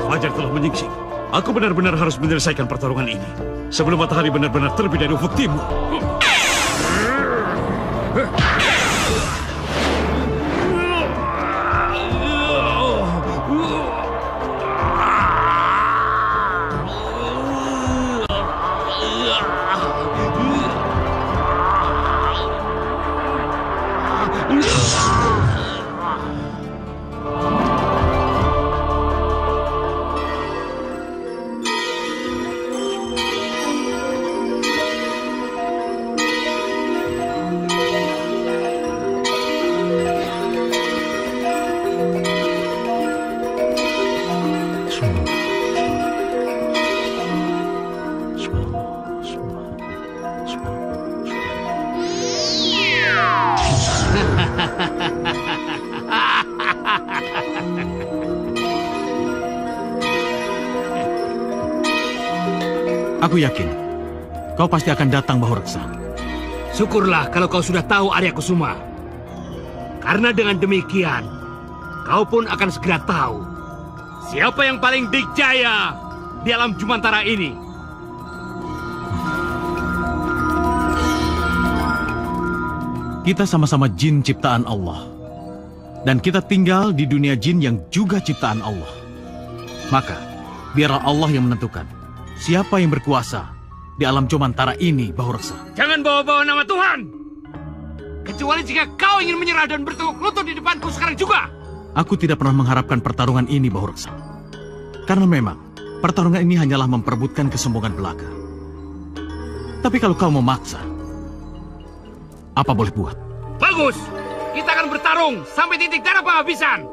Fajar telah menyingsing. Aku benar-benar harus menyelesaikan pertarungan ini sebelum matahari benar-benar terbit dari ufuk timur. Aku yakin kau pasti akan datang, Bahureksa. Syukurlah kalau kau sudah tahu Arya Kusuma. Karena dengan demikian, kau pun akan segera tahu siapa yang paling dikjaya di alam Jumantara ini. Kita sama-sama jin ciptaan Allah. Dan kita tinggal di dunia jin yang juga ciptaan Allah. Maka, biarlah Allah yang menentukan siapa yang berkuasa di alam Jumantara ini, Bahureksa. Jangan bawa-bawa nama Tuhan. Kecuali jika kau ingin menyerah dan bertekuk lutut di depanku sekarang juga. Aku tidak pernah mengharapkan pertarungan ini, Bahureksa. Karena memang, pertarungan ini hanyalah memperebutkan kesombongan belaka. Tapi kalau kau memaksa, apa boleh buat? Bagus. Kita akan bertarung sampai titik darah penghabisan.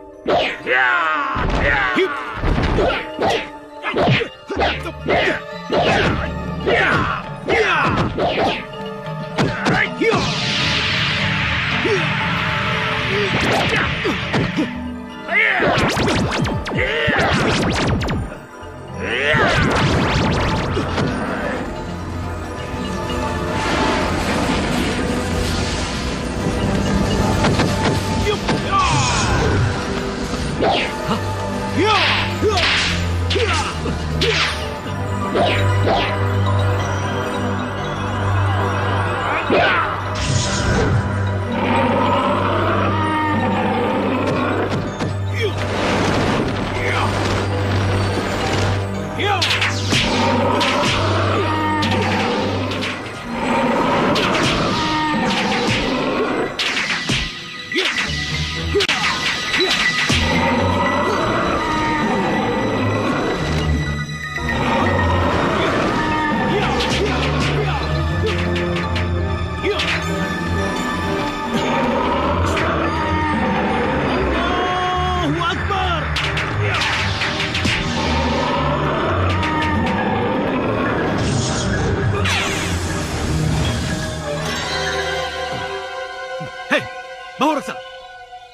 Bahureksa,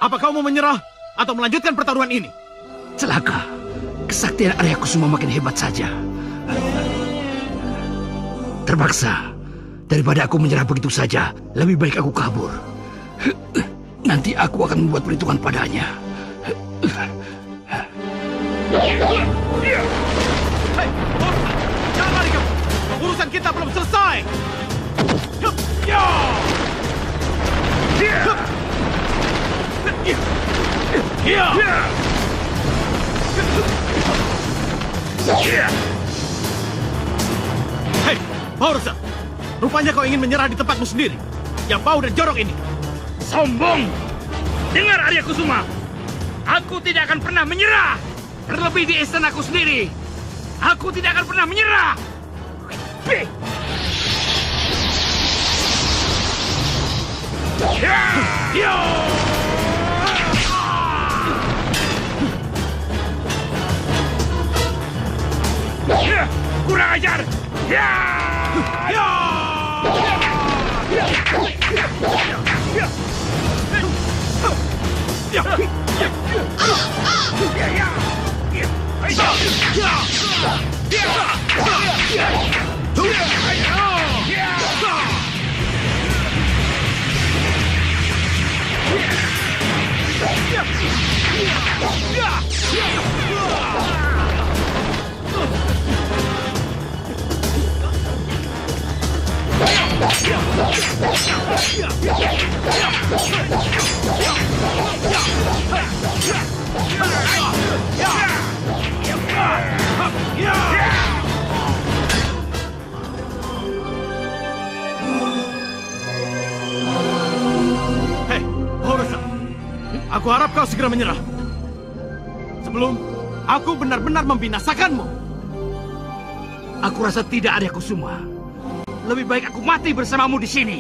apa kau mau menyerah atau melanjutkan pertarungan ini? Celaka. Kesaktian Arya Kusuma makin hebat saja. Terpaksa. Daripada aku menyerah begitu saja, lebih baik aku kabur. Nanti aku akan membuat perhitungan padanya. Hei, jangan lari kamu. Urusan kita belum selesai. Hei, Bahureksa, rupanya kau ingin menyerah di tempatmu sendiri, yang bau dan jorok ini. Sombong! Dengar Arya Kusuma, aku tidak akan pernah menyerah. Terlebih di istanaku sendiri, aku tidak akan pernah menyerah. Kurang ajar! Aku harap kau segera menyerah. Sebelum aku benar-benar membinasakanmu. Aku rasa tidak, Arya Kusuma. Lebih baik aku mati bersamamu di sini.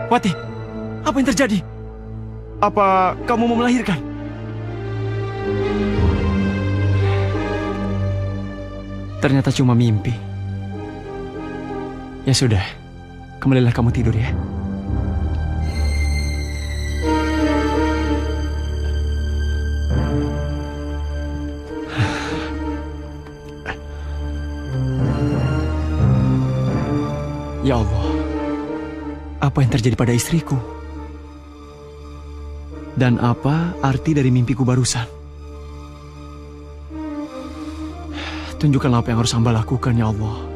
Wati, apa yang terjadi? Apa kamu mau melahirkan? Ternyata cuma mimpi. Ya sudah, kembalilah kamu tidur ya. Ya Allah, apa yang terjadi pada istriku? Dan apa arti dari mimpiku barusan? Tunjukkanlah apa yang harus hamba lakukan, ya Allah.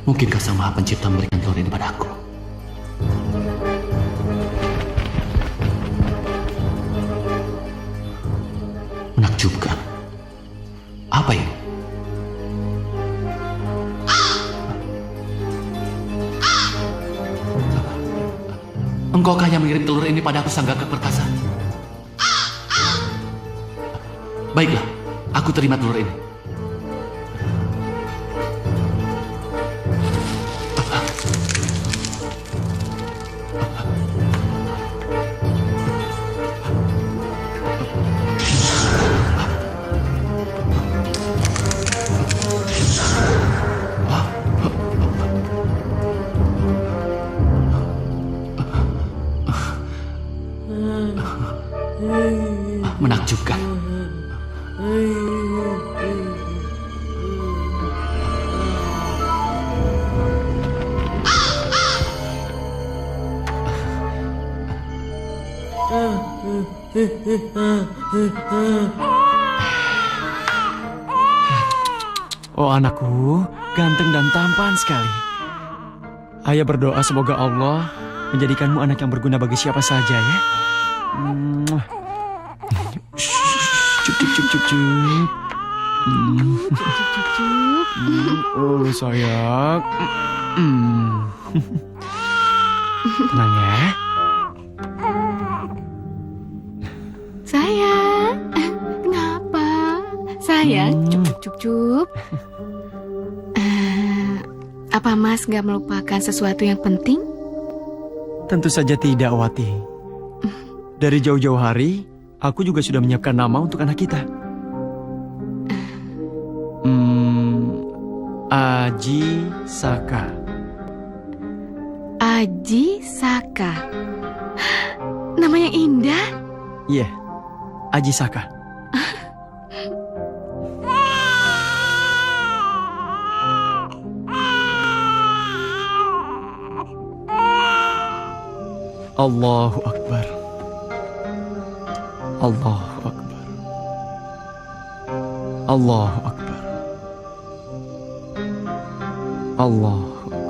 Mungkinkah Sang Maha Pencipta memberikan telur ini padaku? Menakjubkan. Apa ini? Engkaukah yang mengirim telur ini padaku, Sang Gagak Perkasa? Baiklah, aku terima telur ini. Menakjubkan. Oh anakku, ganteng dan tampan sekali. Ayah berdoa semoga Allah menjadikanmu anak yang berguna bagi siapa saja ya. Cup. Oh sayang. Tenang ya. Sayang, kenapa? Sayang, cup. Apa Mas gak melupakan sesuatu yang penting? Tentu saja tidak, Wati. Dari jauh-jauh hari, aku juga sudah menyiapkan nama untuk anak kita. Aji Saka. Aji Saka. Namanya indah. Iya, Aji Saka. Allahu Akbar. Allahu Akbar. Allahu Akbar. Allahu Akbar.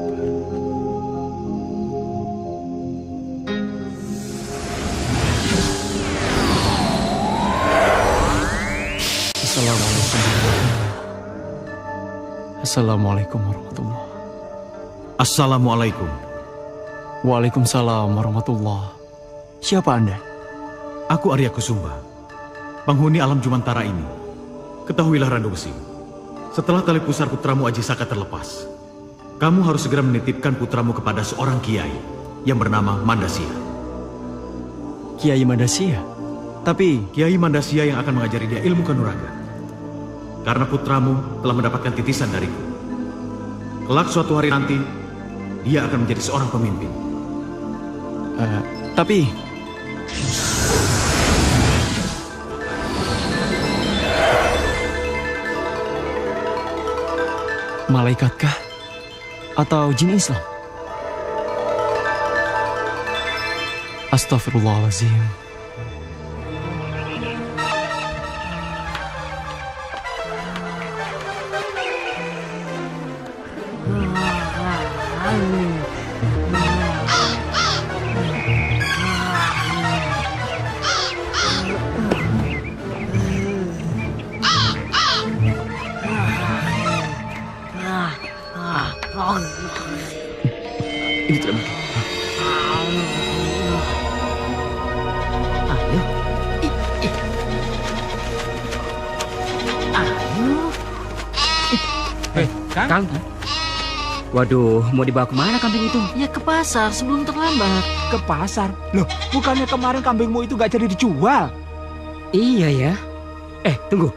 Assalamualaikum. Assalamualaikum warahmatullahi. Assalamualaikum. Waalaikumsalam warahmatullah. Siapa Anda? Aku Arya Kusumba, penghuni alam Jumantara ini. Ketahuilah Randu Besi, setelah tali pusar putramu Aji Saka terlepas, kamu harus segera menitipkan putramu kepada seorang kiai yang bernama Mandasia. Kiai Mandasia? Tapi Kiai Mandasia yang akan mengajari dia ilmu kanuraga. Karena putramu telah mendapatkan titisan dariku. Kelak suatu hari nanti, dia akan menjadi seorang pemimpin. Tapi malaikatkah? Atau jin Islam? Astaghfirullahaladzim. Ini tidak mungkin. Kang? Waduh, mau dibawa kemana kambing itu? Ya ke pasar sebelum terlambat. Ke pasar? Loh, bukannya kemarin kambingmu itu gak jadi dijual? Iya ya. Tunggu.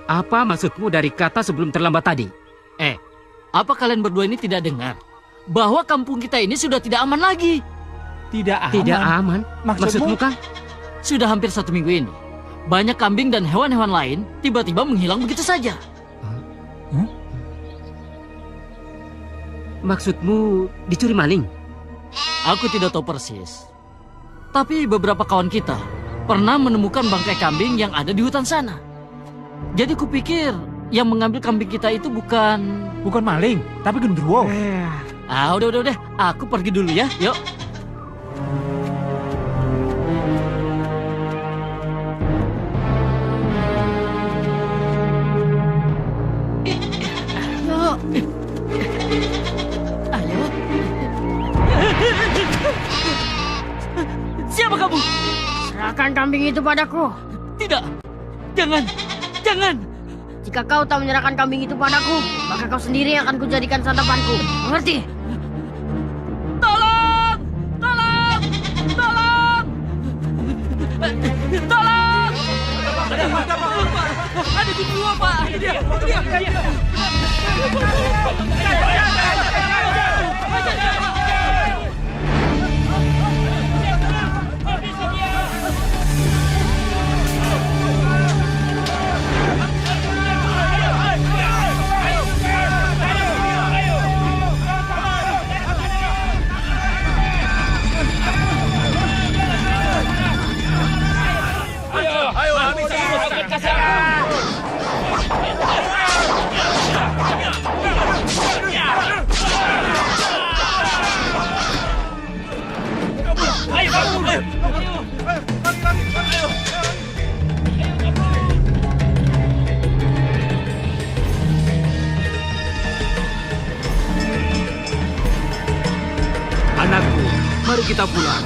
Apa maksudmu dari kata sebelum terlambat tadi? Apa kalian berdua ini tidak dengar bahwa kampung kita ini sudah tidak aman lagi? Tidak aman? Tidak aman? Maksudmu? Kang? Sudah hampir 1 minggu ini, banyak kambing dan hewan-hewan lain tiba-tiba menghilang begitu saja. Maksudmu dicuri maling? Aku tidak tahu persis. Tapi beberapa kawan kita pernah menemukan bangkai kambing yang ada di hutan sana. Jadi kupikir yang mengambil kambing kita itu bukan maling, tapi genderuwo. Udah. Aku pergi dulu ya. Yuk. Ayo. Siapa kamu? Serahkan kambing itu padaku. Tidak. Jangan. Jika kau tak menyerahkan kambing itu padaku, maka kau sendiri yang akan kujadikan santapanku. Mengerti? Tolong! Ada di bawah, Pak. Dia. Anakku, mari kita pulang.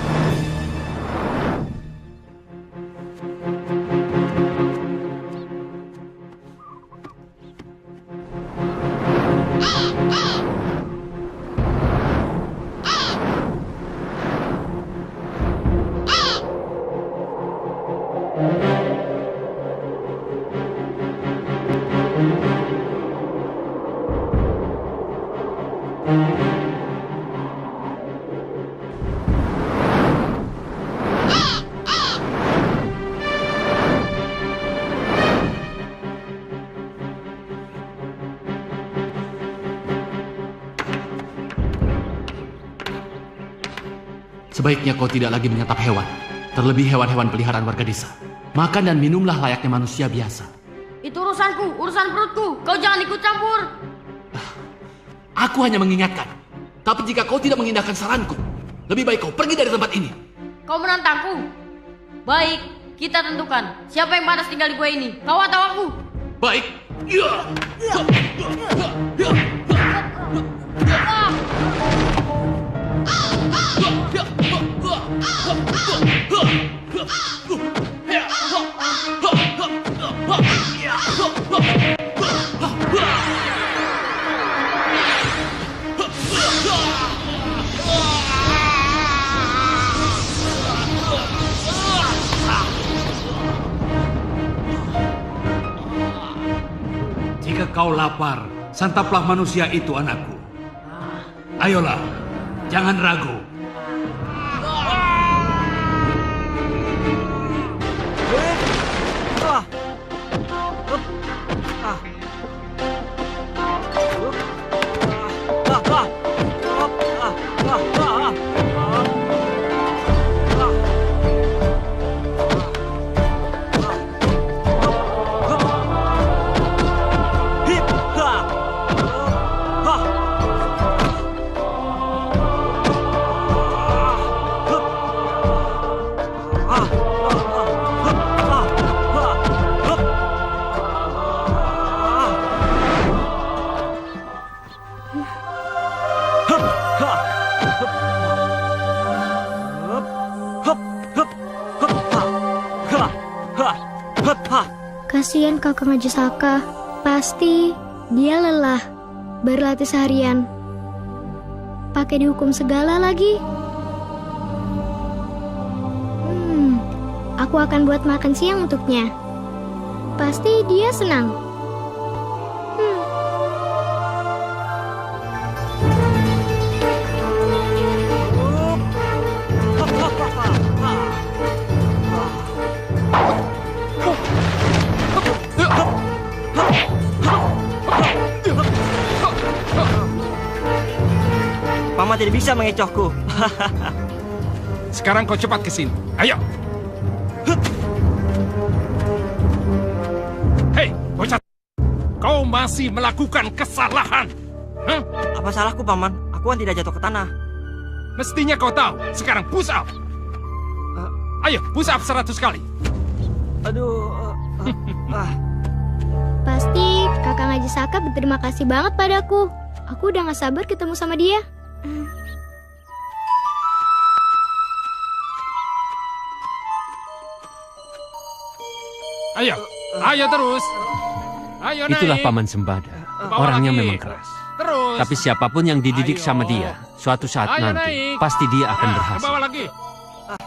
Sebaiknya kau tidak lagi menyantap hewan, terlebih hewan-hewan peliharaan warga desa. Makan dan minumlah layaknya manusia biasa. Itu urusanku, urusan perutku. Kau jangan ikut campur. Aku hanya mengingatkan. Tapi jika kau tidak mengindahkan saranku, lebih baik kau pergi dari tempat ini. Kau menantangku. Baik, kita tentukan siapa yang pantas tinggal di gua ini. Kau atau aku? Baik. Ya. Jika kau lapar, santaplah manusia itu, anakku. Ayolah, jangan ragu. Kasihan Kakang Haji Saka, pasti dia lelah berlatih seharian. Pakai dihukum segala lagi. Aku akan buat makan siang untuknya. Pasti dia senang. Paman tidak bisa mengecohku. Sekarang kau cepat ke sini. Ayo. Hei, bocah. Kau masih melakukan kesalahan. Hah? Apa salahku, Paman? Aku kan tidak jatuh ke tanah. Mestinya kau tahu. Sekarang push up. Ayo, push up 100 kali. Pasti Kakang Haji Saka berterima kasih banget padaku. Aku udah gak sabar ketemu sama dia. Ayo, ayo terus. Ayo naik. Itulah Paman Sembada. Orangnya memang keras. Terus. Tapi siapapun yang dididik sama dia, suatu saat nanti naik. pasti dia akan Ke berhasil. bawah lagi.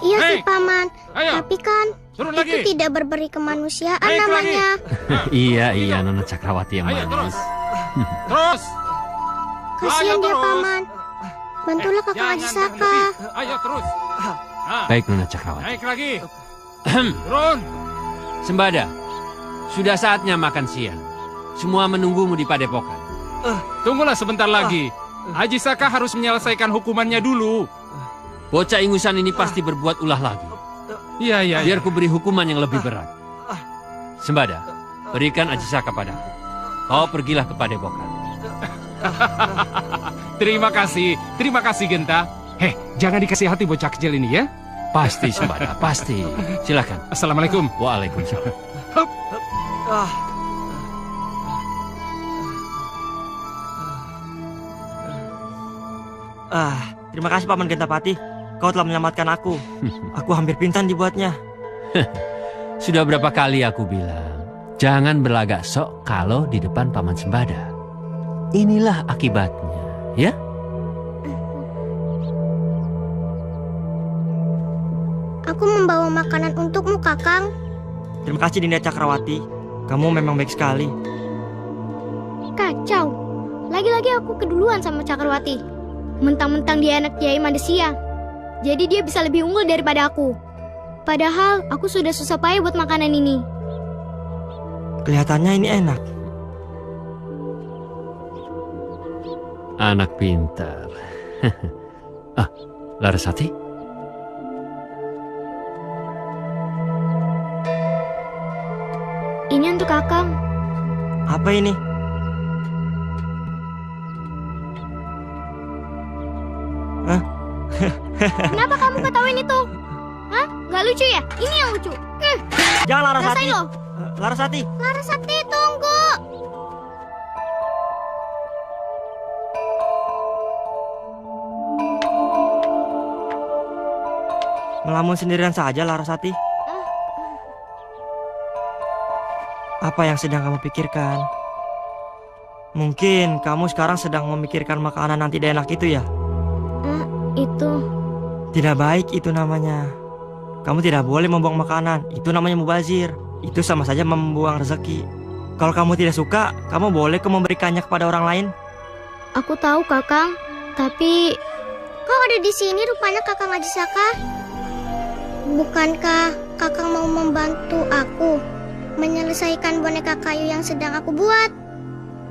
Iya Hei. sih, Paman. Ayo. Tapi kan Turun itu lagi. tidak berberi kemanusiaan Naik namanya. Iya, Nona Cakrawati yang Ayo terus. manis. Terus. Kasihan Ayo dia, terus. Paman. Bantulah Kakang Haji Jangan Saka. berhenti. Ayo terus. Baik, Nona Cakrawati. Naik lagi. Turun. Sembada, sudah saatnya makan siang. Semua menunggumu di padepokan. Tunggulah sebentar lagi. Haji Saka harus menyelesaikan hukumannya dulu. Bocah ingusan ini pasti berbuat ulah lagi. Iya. Biar ku beri hukuman yang lebih berat. Sembada, berikan Haji Saka padaku. Kau pergilah ke padepokan. Terima kasih Genta. Heh, jangan dikasih hati bocah kecil ini ya. Pasti Sembada, pasti. Silakan. Assalamualaikum. Waalaikumsalam. Terima kasih Paman Gentapati. Kau telah menyelamatkan aku. Aku hampir pingsan dibuatnya. Sudah berapa kali aku bilang, jangan berlagak sok kalau di depan Paman Sembada. Inilah akibatnya, ya? Aku membawa makanan untukmu, Kakang. Terima kasih Dinda Cakrawati. Kamu memang baik sekali. Kacau. Lagi-lagi aku keduluan sama Cakrawati. Mentang-mentang dia anak Kiai Madesia. Jadi dia bisa lebih unggul daripada aku. Padahal aku sudah susah payah buat makanan ini. Kelihatannya ini enak. Anak pintar. Larasati, untuk Kakang. Apa ini? Hah? Kenapa kamu ketawain itu? Hah? Gak lucu ya? Ini yang lucu. Jangan Larasati. Rasain lo. Larasati. Larasati, tunggu. Ngelamun sendirian saja Larasati. Apa yang sedang kamu pikirkan? Mungkin kamu sekarang sedang memikirkan makanan yang tidak enak itu ya? Itu. Tidak baik itu namanya. Kamu tidak boleh membuang makanan. Itu namanya mubazir. Itu sama saja membuang rezeki. Kalau kamu tidak suka, kamu boleh memberikannya kepada orang lain. Aku tahu Kakang, tapi kau ada di sini rupanya Kakang Ajisaka. Bukankah Kakang mau membantu aku menyelesaikan boneka kayu yang sedang aku buat?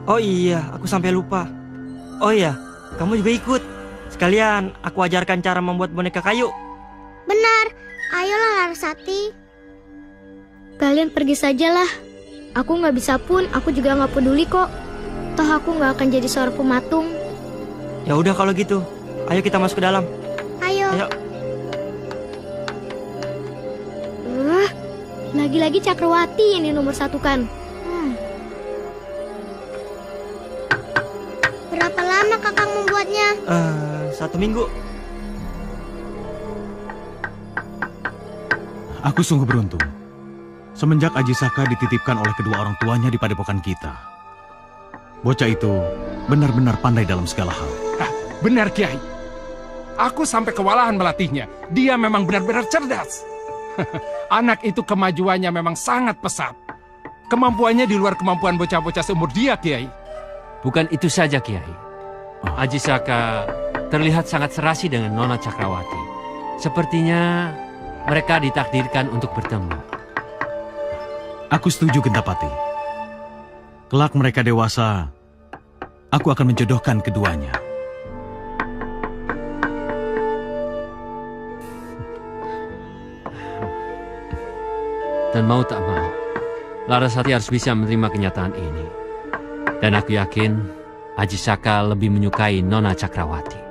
Oh iya, aku sampai lupa. Oh iya, kamu juga ikut. Sekalian aku ajarkan cara membuat boneka kayu. Benar, ayolah Larasati. Kalian pergi sajalah. Aku nggak bisa pun, aku juga nggak peduli kok. Toh aku nggak akan jadi seorang pematung. Ya udah kalau gitu, ayo kita masuk ke dalam. Ayo. Ayo. Lagi-lagi Cakrawati yang dinomor satukan. Berapa lama Kakang membuatnya? 1 minggu. Aku sungguh beruntung. Semenjak Ajisaka dititipkan oleh kedua orang tuanya di padepokan kita. Bocah itu benar-benar pandai dalam segala hal. Benar Kiai. Aku sampai kewalahan melatihnya. Dia memang benar-benar cerdas. Anak itu kemajuannya memang sangat pesat. Kemampuannya di luar kemampuan bocah-bocah seumur dia, Kiai. Bukan itu saja, Kiai. Ajisaka terlihat sangat serasi dengan Nona Cakrawati. Sepertinya mereka ditakdirkan untuk bertemu. Aku setuju, Gentapati. Kelak mereka dewasa, aku akan menjodohkan keduanya. Dan mau tak mau, Larasati harus bisa menerima kenyataan ini. Dan aku yakin Ajisaka lebih menyukai Nona Cakrawati.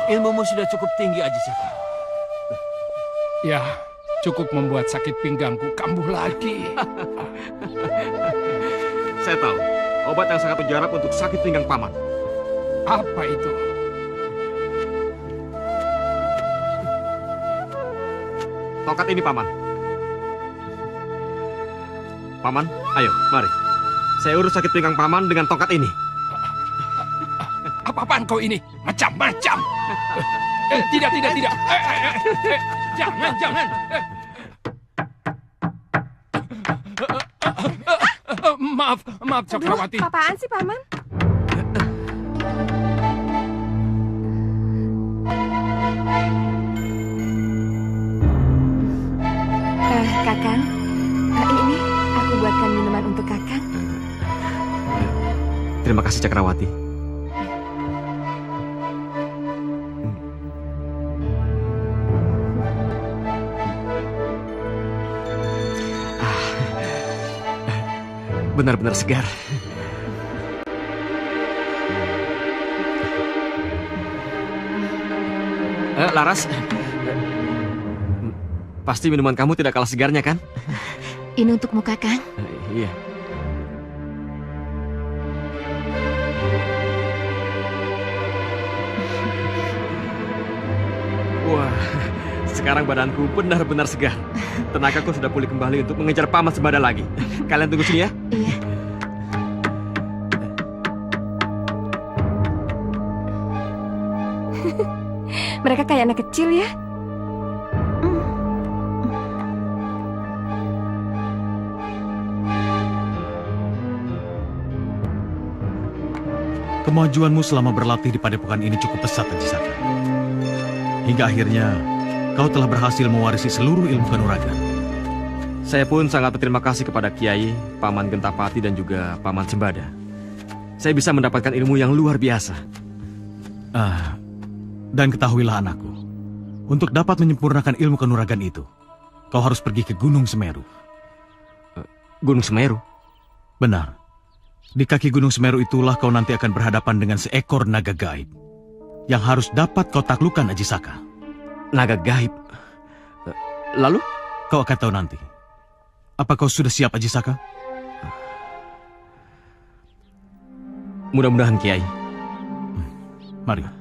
Ilmumu sudah cukup tinggi, Ajisaka. Ya, cukup membuat sakit pinggangku kambuh lagi. Saya tahu, obat yang sangat mujarab untuk sakit pinggang paman. Apa itu? Tongkat ini, paman. Paman, ayo, mari. Saya urus sakit pinggang paman dengan tongkat ini. Apa-apaan kau ini? Macam-macam. Tidak. Jangan. Maaf Cakrawati. Apaan sih, Paman? Kakang, ini aku buatkan minuman untuk Kakang. Terima kasih, Cakrawati. Benar-benar segar. Laras, pasti minuman kamu tidak kalah segarnya kan? Ini untukmu, Kakang. Iya. Sekarang badanku benar-benar segar. Tenagaku sudah pulih kembali untuk mengejar Paman Sembada lagi. Kalian tunggu sini ya. Iya. Mereka kayak anak kecil ya. Kemajuanmu selama berlatih di padepokan ini cukup pesat, Ajisaka. Hingga akhirnya, kau telah berhasil mewarisi seluruh ilmu kanuragan. Saya pun sangat berterima kasih kepada Kiai, Paman Gentapati, dan juga Paman Sembada. Saya bisa mendapatkan ilmu yang luar biasa. Dan ketahuilah anakku, untuk dapat menyempurnakan ilmu kanuragan itu, kau harus pergi ke Gunung Semeru. Gunung Semeru? Benar. Di kaki Gunung Semeru itulah kau nanti akan berhadapan dengan seekor naga gaib yang harus dapat kau taklukkan, Ajisaka. Naga gaib? Lalu? Kau akan tahu nanti. Apa kau sudah siap, Ajisaka? Mudah-mudahan, Kiai. Mari.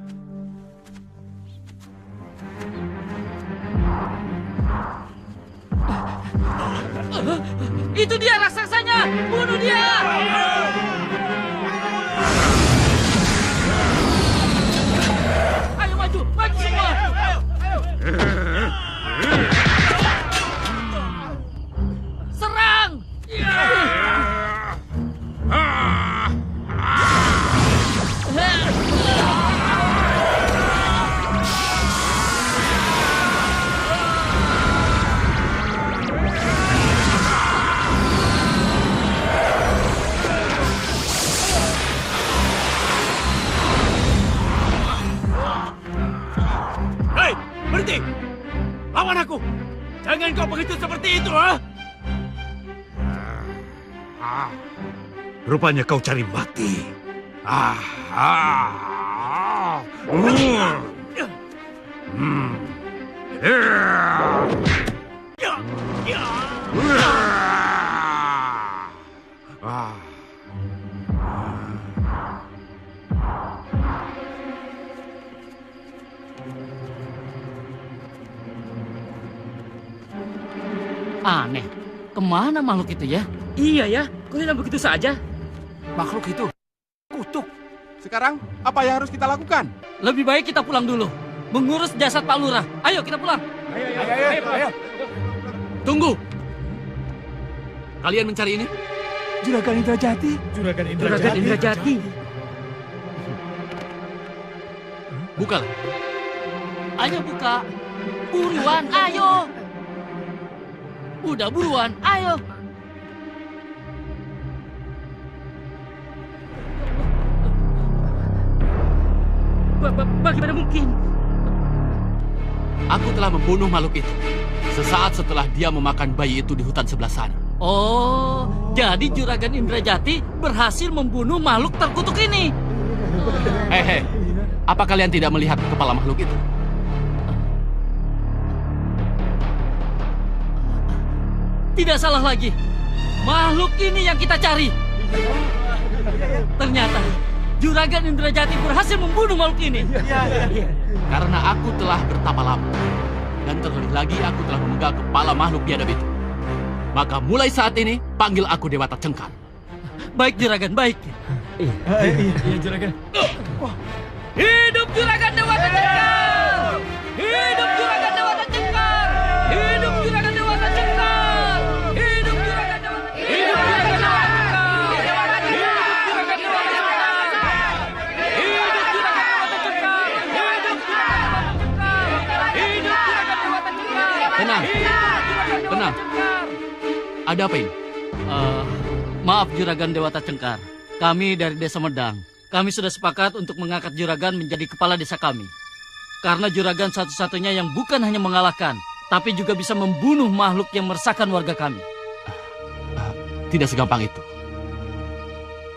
Itu dia raksasanya! Bunuh dia! Ayo maju, maju semua! Serang! Berhenti! Lawan aku! Jangan kau begitu seperti itu, ha? Rupanya kau cari mati. Aneh, kemana makhluk itu ya? Iya ya, kok hilang begitu saja? Makhluk itu kutuk. Sekarang apa yang harus kita lakukan? Lebih baik kita pulang dulu, mengurus jasad Pak Lurah. Ayo kita pulang. Ayo. Tunggu. Kalian mencari ini? Juragan Indrajati. Juragan Indrajati. Bukalah. Ayo buka. Buruan, ayo. Udah buruan, ayo. Bagaimana mungkin? Aku telah membunuh makhluk itu sesaat setelah dia memakan bayi itu di hutan sebelah sana. Oh, jadi Juragan Indrajati berhasil membunuh makhluk terkutuk ini. Hehe, apa kalian tidak melihat kepala makhluk itu? Tidak salah lagi. Makhluk ini yang kita cari. Ternyata Juragan Indrajati berhasil membunuh makhluk ini. Karena aku telah bertapa lama. Dan terlebih lagi aku telah memegang kepala makhluk biadab itu. Maka mulai saat ini, panggil aku Dewata Cengkar. Baik Juragan, baik. Iya Juragan. Hidup Juragan Dewata Cengkar! Hidup Juragan Dewata Cengkar! Hidup Juragan Dewata Cengkar! Hidup Juragan Dewata Cengkar! Hidup Juragan Dewata Cengkar! Tenang. Ada apa ini? Maaf Juragan Dewata Cengkar. Kami dari Desa Medang. Kami sudah sepakat untuk mengangkat Juragan menjadi kepala desa kami. Karena Juragan satu-satunya yang bukan hanya mengalahkan, tapi juga bisa membunuh makhluk yang meresahkan warga kami. Tidak segampang itu.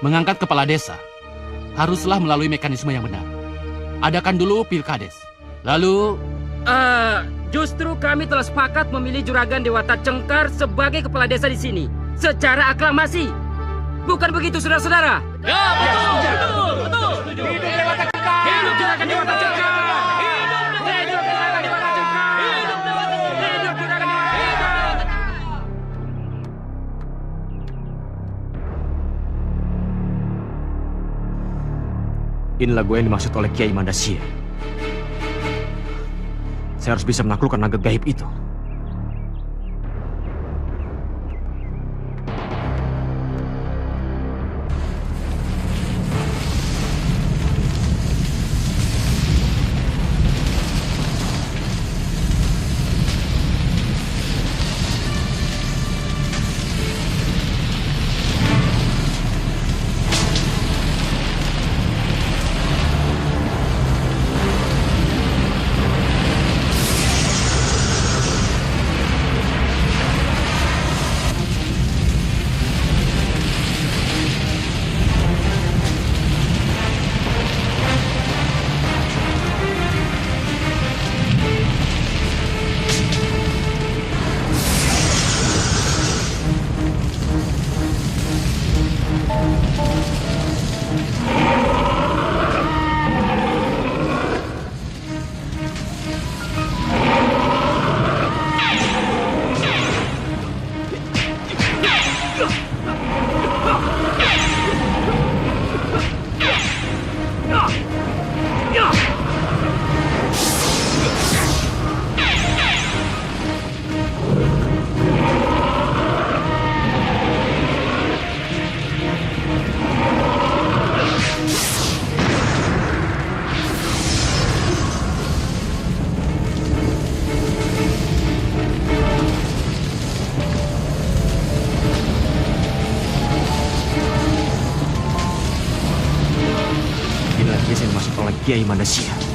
Mengangkat kepala desa haruslah melalui mekanisme yang benar. Adakan dulu pilkades. Lalu... Justru kami telah sepakat memilih Juragan Dewata Cengkar sebagai kepala desa di sini. Secara aklamasi. Bukan begitu, saudara-saudara? Ya, betul. Hidup Dewata Cengkar! Hidup Juragan Dewata Cengkar! Hidup Juragan Dewata Cengkar! Hidup Inilah gua yang dimaksud oleh Kiai Mandasya. Saya harus bisa menaklukkan naga gaib itu. Kiai Mandasya.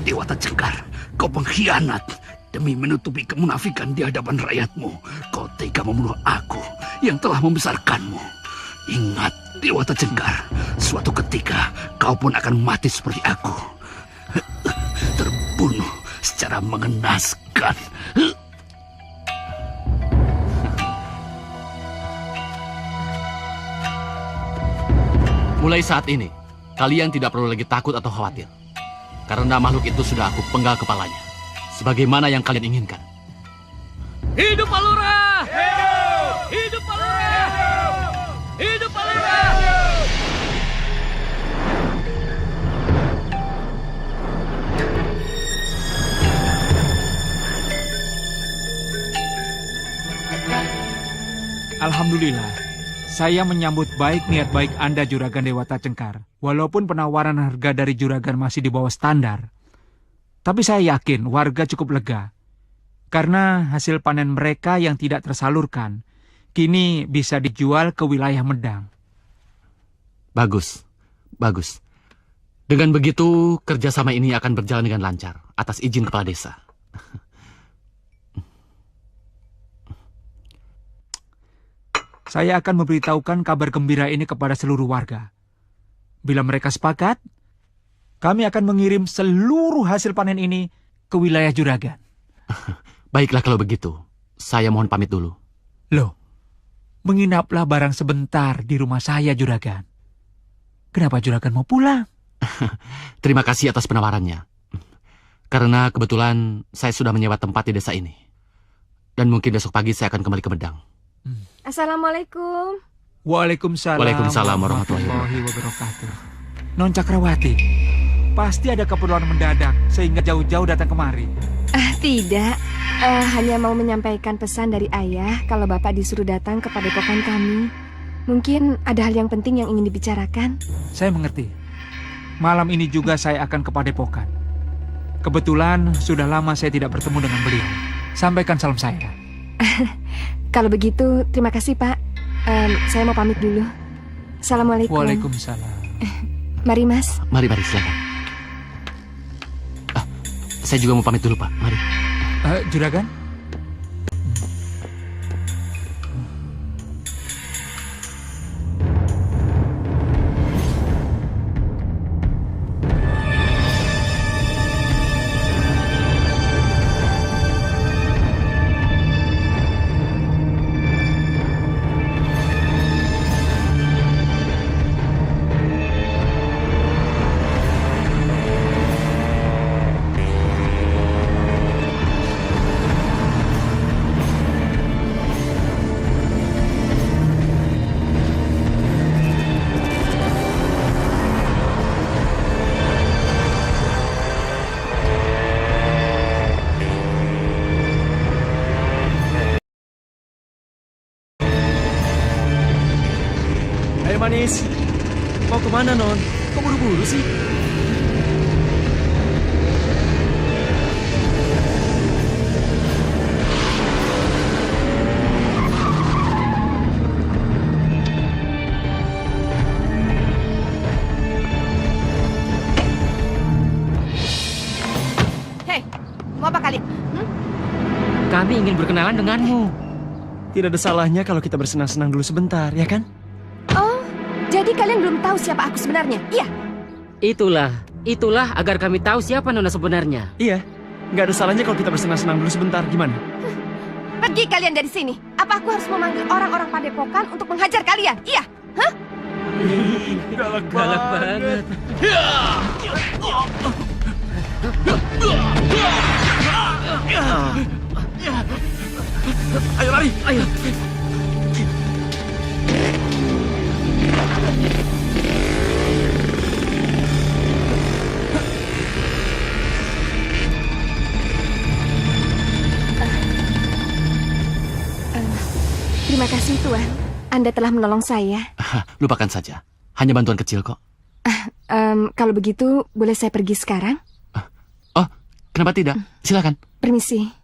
Dewata Cengkar, kau pengkhianat. Demi menutupi kemunafikan di hadapan rakyatmu, kau tega membunuh aku yang telah membesarkanmu. Ingat, Dewata Cengkar, suatu ketika kau pun akan mati seperti aku. Terbunuh secara mengenaskan. Mulai saat ini, kalian tidak perlu lagi takut atau khawatir. Karena makhluk itu sudah aku penggal kepalanya. Sebagaimana yang kalian inginkan. Hidup Pak Lurah! Hidup! Hidup Pak Lurah! Hidup Pak Lurah! Alhamdulillah, saya menyambut baik niat baik Anda Juragan Dewata Cengkar. Walaupun penawaran harga dari Juragan masih di bawah standar. Tapi saya yakin warga cukup lega. Karena hasil panen mereka yang tidak tersalurkan, kini bisa dijual ke wilayah Medang. Bagus, bagus. Dengan begitu, kerjasama ini akan berjalan dengan lancar, atas izin kepala desa. Saya akan memberitahukan kabar gembira ini kepada seluruh warga. Bila mereka sepakat, kami akan mengirim seluruh hasil panen ini ke wilayah Juragan. Baiklah kalau begitu, saya mohon pamit dulu. Loh, menginaplah barang sebentar di rumah saya, Juragan. Kenapa Juragan mau pulang? Terima kasih atas penawarannya. Karena kebetulan saya sudah menyewa tempat di desa ini. Dan mungkin besok pagi saya akan kembali ke Medang. Assalamualaikum. Waalaikumsalam. Waalaikumsalam warahmatullahi wabarakatuh. Non Cakrawati, pasti ada keperluan mendadak sehingga jauh-jauh datang kemari. Tidak, hanya mau menyampaikan pesan dari ayah kalau Bapak disuruh datang ke padepokan kami. Mungkin ada hal yang penting yang ingin dibicarakan. Saya mengerti. Malam ini juga saya akan ke padepokan. Kebetulan sudah lama saya tidak bertemu dengan beliau. Sampaikan salam saya. Kalau begitu, terima kasih Pak. Saya mau pamit dulu. Assalamualaikum. Waalaikumsalam. Mari Mas. Mari silakan. Saya juga mau pamit dulu Pak. Mari. Juragan? Ayo manis, mau kemana Non? Kok buru-buru sih? Hei, mau apa kalian? Kami ingin berkenalan denganmu. Tidak ada salahnya kalau kita bersenang-senang dulu sebentar, ya kan? Oh, jadi kalian belum tahu siapa aku sebenarnya? Iya. Itulah agar kami tahu siapa Nona sebenarnya. Iya, nggak ada salahnya kalau kita bersenang-senang dulu sebentar, gimana? Pergi kalian dari sini. Apa aku harus memanggil orang-orang padepokan untuk menghajar kalian? Iya. Hah? Galak banget. Ayo lari, ayo. Terima kasih Tuan. Anda telah menolong saya. Lupakan saja. Hanya bantuan kecil kok. Kalau begitu, boleh saya pergi sekarang? Oh, kenapa tidak? Silakan. Permisi.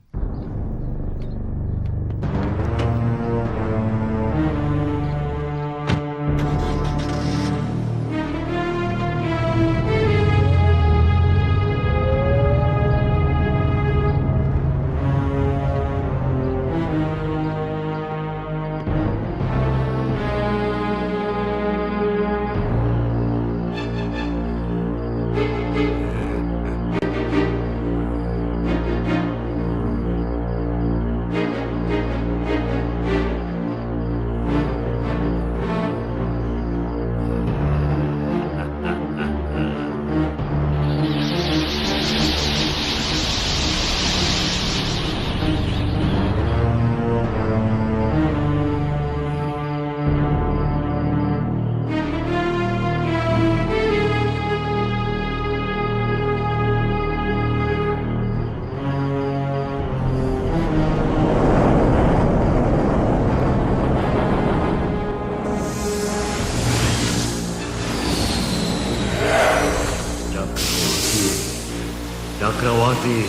Cakrawati,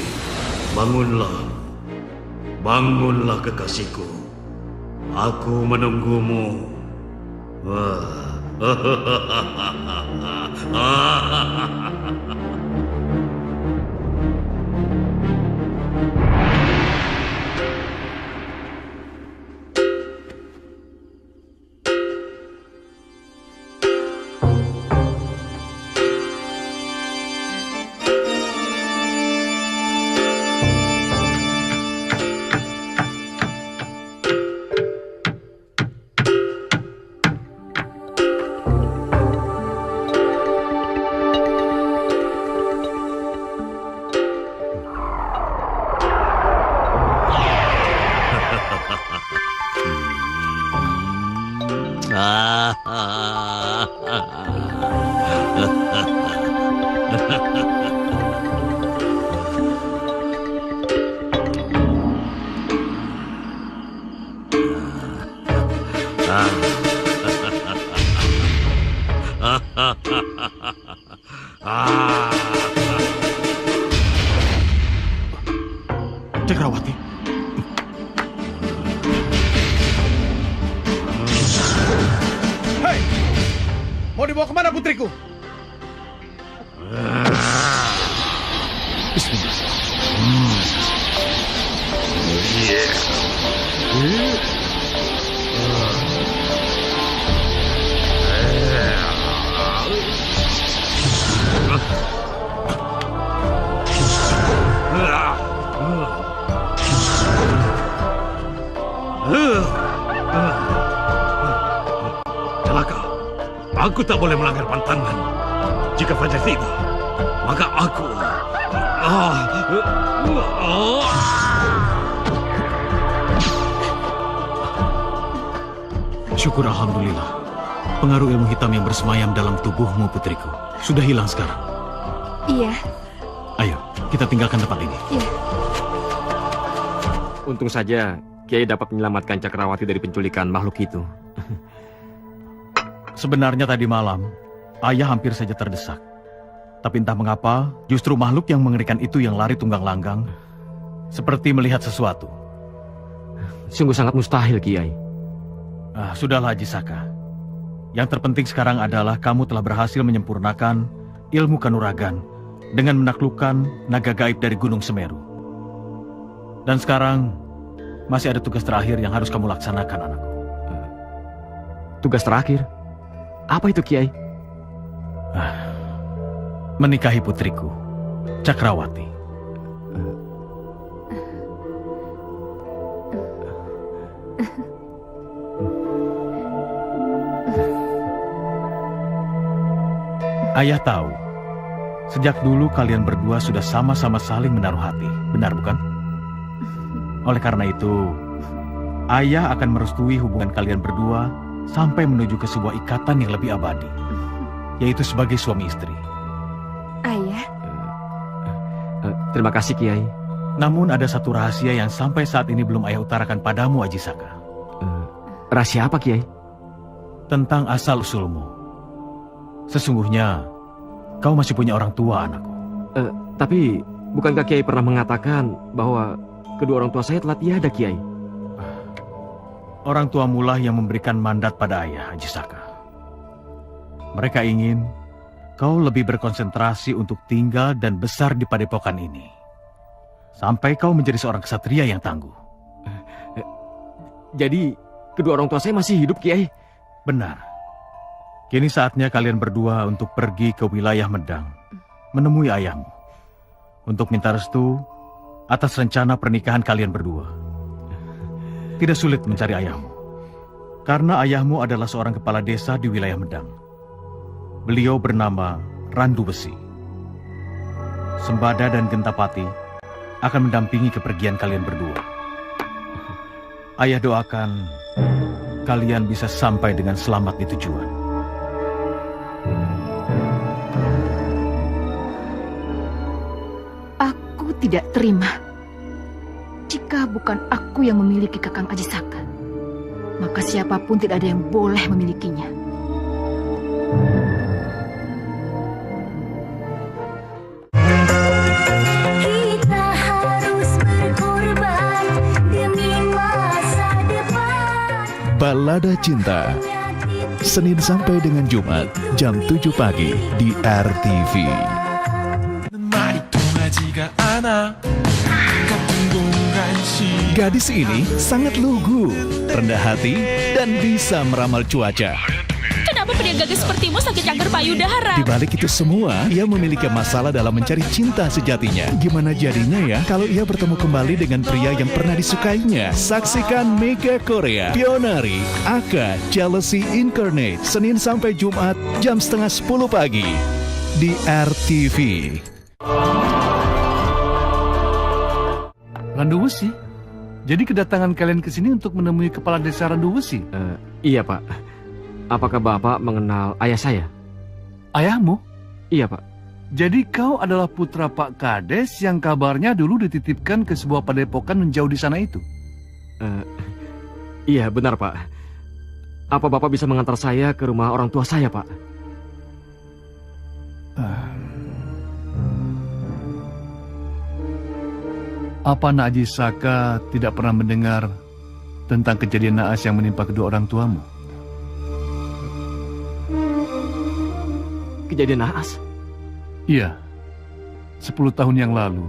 bangunlah. Bangunlah kekasihku. Aku menunggumu. Cakrawati. Hei, mau dibawa kemana putriku? Bismillah. Celaka. Aku tak boleh melanggar pantangan. Jika Fajar tiba, maka aku... Syukur Alhamdulillah. Pengaruh ilmu hitam yang bersemayam dalam tubuhmu, putriku, sudah hilang sekarang. Iya. Ayo, kita tinggalkan tempat ini. Iya. Untung saja Kiai dapat menyelamatkan Cakrawati dari penculikan makhluk itu. Sebenarnya tadi malam, ayah hampir saja terdesak. Tapi entah mengapa, justru makhluk yang mengerikan itu yang lari tunggang langgang, seperti melihat sesuatu. Sungguh sangat mustahil, Kiai. Sudahlah, Haji Saka. Yang terpenting sekarang adalah kamu telah berhasil menyempurnakan ilmu kanuragan dengan menaklukkan naga gaib dari Gunung Semeru. Dan sekarang, masih ada tugas terakhir yang harus kamu laksanakan, anakku. Tugas terakhir? Apa itu, Kiai? Menikahi putriku, Cakrawati. Ayah tahu, sejak dulu kalian berdua sudah sama-sama saling menaruh hati, benar bukan? Oleh karena itu, ayah akan merestui hubungan kalian berdua sampai menuju ke sebuah ikatan yang lebih abadi, yaitu sebagai suami istri. Ayah? Terima kasih, Kiai. Namun ada satu rahasia yang sampai saat ini belum ayah utarakan padamu, Haji Saka. Rahasia apa, Kiai? Tentang asal-usulmu. Sesungguhnya, kau masih punya orang tua, anakku. Tapi, bukankah Kiai pernah mengatakan bahwa kedua orang tua saya telah tiada, Kiai? Orang tua mula yang memberikan mandat pada ayah, Haji Saka. Mereka ingin kau lebih berkonsentrasi untuk tinggal dan besar di padepokan ini. Sampai kau menjadi seorang ksatria yang tangguh. Jadi, kedua orang tua saya masih hidup, Kiai? Benar. Kini saatnya kalian berdua untuk pergi ke wilayah Medang, menemui ayahmu, untuk minta restu atas rencana pernikahan kalian berdua. Tidak sulit mencari ayahmu, karena ayahmu adalah seorang kepala desa di wilayah Medang. Beliau bernama Randu Besi. Sembada dan Gentapati akan mendampingi kepergian kalian berdua. Ayah doakan kalian bisa sampai dengan selamat di tujuan. Aku tidak terima. Jika bukan aku yang memiliki Kakang Haji Saka, maka siapapun tidak ada yang boleh memilikinya. Kita harus berkorban demi masa depan. Balada Cinta, Senin sampai dengan Jumat, jam 7 pagi di RTV. Gadis ini sangat lugu, rendah hati, dan bisa meramal cuaca. Kenapa pria gagah sepertimu sakit kanker payudara? Di balik itu semua, ia memiliki masalah dalam mencari cinta sejatinya. Gimana jadinya ya kalau ia bertemu kembali dengan pria yang pernah disukainya? Saksikan Mega Korea, Pionari, Aka, Jealousy Incarnate, Senin sampai Jumat, jam 9:30 pagi di RTV. Randu Besi? Jadi kedatangan kalian ke sini untuk menemui kepala desa Randu Besi? Iya, Pak. Apakah Bapak mengenal ayah saya? Ayahmu? Iya, Pak. Jadi kau adalah putra Pak Kades yang kabarnya dulu dititipkan ke sebuah padepokan menjauh di sana itu? Iya, benar, Pak. Apa Bapak bisa mengantar saya ke rumah orang tua saya, Pak? Apa Nak Haji Saka tidak pernah mendengar tentang kejadian naas yang menimpa kedua orang tuamu? Kejadian naas? Iya, 10 tahun yang lalu.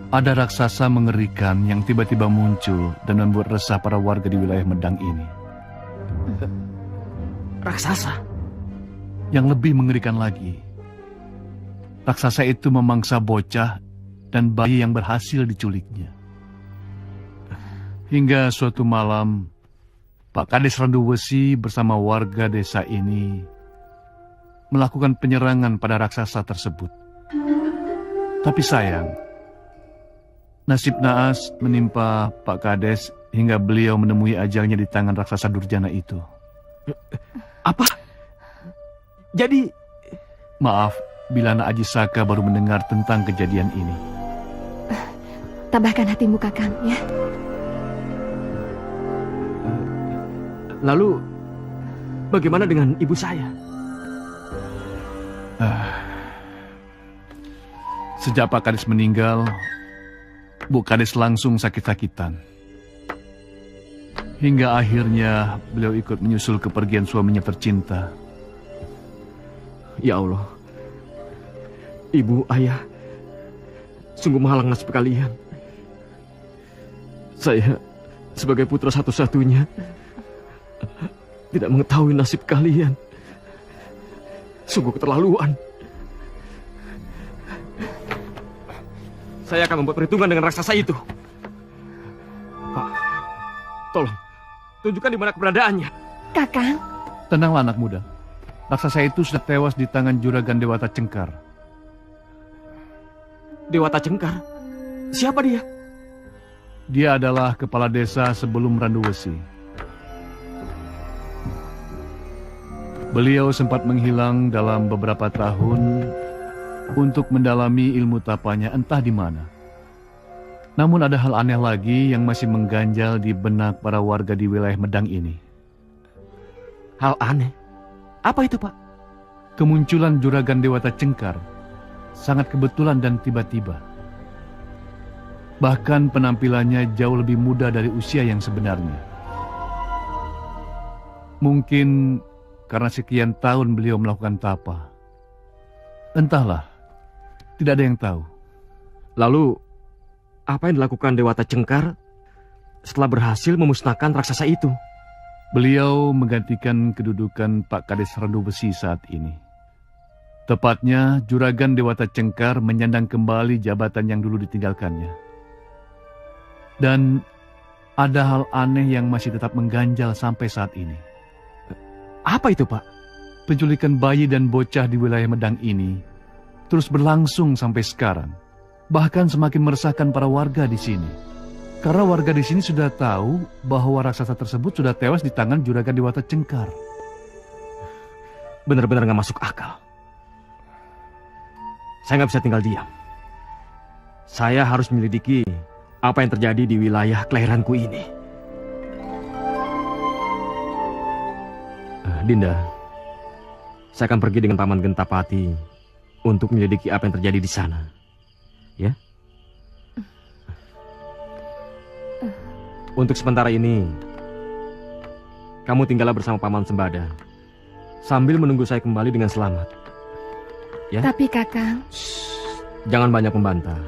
Ada raksasa mengerikan yang tiba-tiba muncul dan membuat resah para warga di wilayah Medang ini. Raksasa? Yang lebih mengerikan lagi, raksasa itu memangsa bocah dan bayi yang berhasil diculiknya. Hingga suatu malam, Pak Kades Randu Besi bersama warga desa ini melakukan penyerangan pada raksasa tersebut. Tapi sayang, nasib naas menimpa Pak Kades hingga beliau menemui ajalnya di tangan raksasa durjana itu. Apa? Jadi... Maaf bila Nak Aji Saka baru mendengar tentang kejadian ini. Tabahkan hatimu, Kakang, ya. Lalu, bagaimana dengan ibu saya? Sejak Pak Kades meninggal, Bu Kades langsung sakit-sakitan. Hingga akhirnya beliau ikut menyusul kepergian suaminya tercinta. Ya Allah, ibu, ayah, sungguh malang nasib kalian. Saya, sebagai putra satu-satunya, tidak mengetahui nasib kalian. Sungguh keterlaluan. Saya akan membuat perhitungan dengan raksasa itu. Pak, tolong, tunjukkan di mana keberadaannya. Kakang. Tenanglah anak muda. Raksasa itu sudah tewas di tangan Juragan Dewata Cengkar. Dewata Cengkar? Siapa dia? Dia adalah kepala desa sebelum Randu Besi. Beliau sempat menghilang dalam beberapa tahun untuk mendalami ilmu tapanya entah di mana. Namun ada hal aneh lagi yang masih mengganjal di benak para warga di wilayah Medang ini. Hal aneh? Apa itu, Pak? Kemunculan Juragan Dewata Cengkar sangat kebetulan dan tiba-tiba. Bahkan penampilannya jauh lebih muda dari usia yang sebenarnya. Mungkin karena sekian tahun beliau melakukan tapa. Entahlah, tidak ada yang tahu. Lalu, apa yang dilakukan Dewata Cengkar setelah berhasil memusnahkan raksasa itu? Beliau menggantikan kedudukan Pak Kades Randu Besi saat ini. Tepatnya, Juragan Dewata Cengkar menyandang kembali jabatan yang dulu ditinggalkannya. Dan ada hal aneh yang masih tetap mengganjal sampai saat ini. Apa itu, Pak? Penculikan bayi dan bocah di wilayah Medang ini terus berlangsung sampai sekarang. Bahkan semakin meresahkan para warga di sini. Karena warga di sini sudah tahu bahwa raksasa tersebut sudah tewas di tangan Juragan Dewata Cengkar. Benar-benar nggak masuk akal. Saya nggak bisa tinggal diam. Saya harus menyelidiki apa yang terjadi di wilayah kelahiranku ini. Dinda, saya akan pergi dengan Paman Gentapati untuk menyelidiki apa yang terjadi di sana. Ya? Untuk sementara ini, kamu tinggallah bersama Paman Sembada sambil menunggu saya kembali dengan selamat. Ya? Tapi Kakang... Jangan banyak membantah.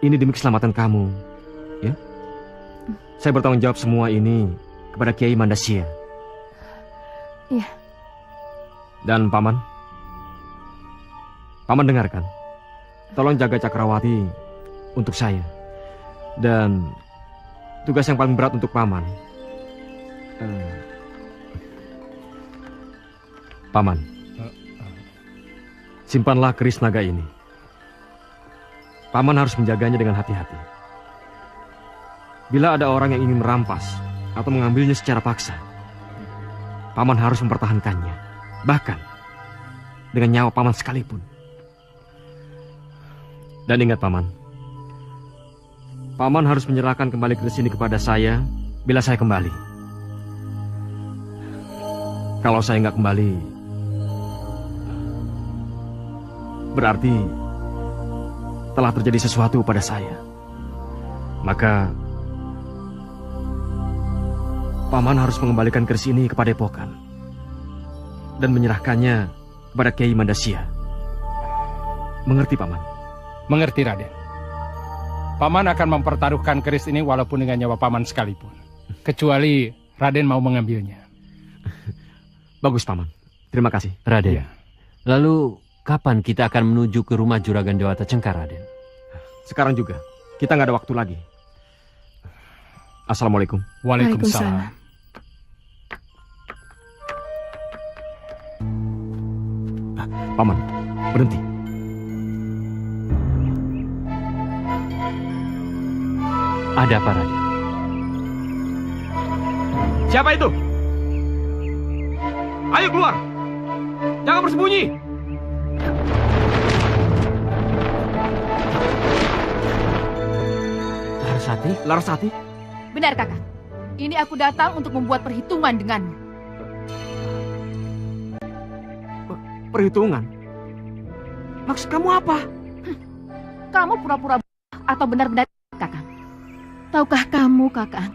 Ini demi keselamatan kamu. Ya? Saya bertanggung jawab semua ini kepada Kiai Mandasya. Iya. Dan Paman dengarkan. Tolong jaga Cakrawati untuk saya. Dan tugas yang paling berat untuk Paman. Paman, simpanlah keris naga ini. Paman harus menjaganya dengan hati-hati. Bila ada orang yang ingin merampas atau mengambilnya secara paksa, Paman harus mempertahankannya, bahkan dengan nyawa Paman sekalipun. Dan ingat Paman harus menyerahkan kembali keris ini kepada saya bila saya kembali. Kalau saya nggak kembali, berarti telah terjadi sesuatu pada saya. Maka Paman harus mengembalikan keris ini kepada Padepokan dan menyerahkannya kepada Kiai Mandasya. Mengerti, Paman? Mengerti, Raden. Paman akan mempertaruhkan keris ini walaupun dengan nyawa Paman sekalipun. Kecuali Raden mau mengambilnya. Bagus, Paman. Terima kasih. Raden, lalu kapan kita akan menuju ke rumah Juragan Dewata Cengkar, Raden? Sekarang juga. Kita nggak ada waktu lagi. Assalamualaikum. Waalaikumsalam. Paman, berhenti. Ada apa, Raden? Siapa itu? Ayo keluar. Jangan bersembunyi. Larasati? Larasati? Benar, Kakak. Ini aku datang untuk membuat perhitungan denganmu. Perhitungan? Maksud kamu apa? Kamu pura-pura atau benar-benar Kakak? Tahukah kamu, Kakak?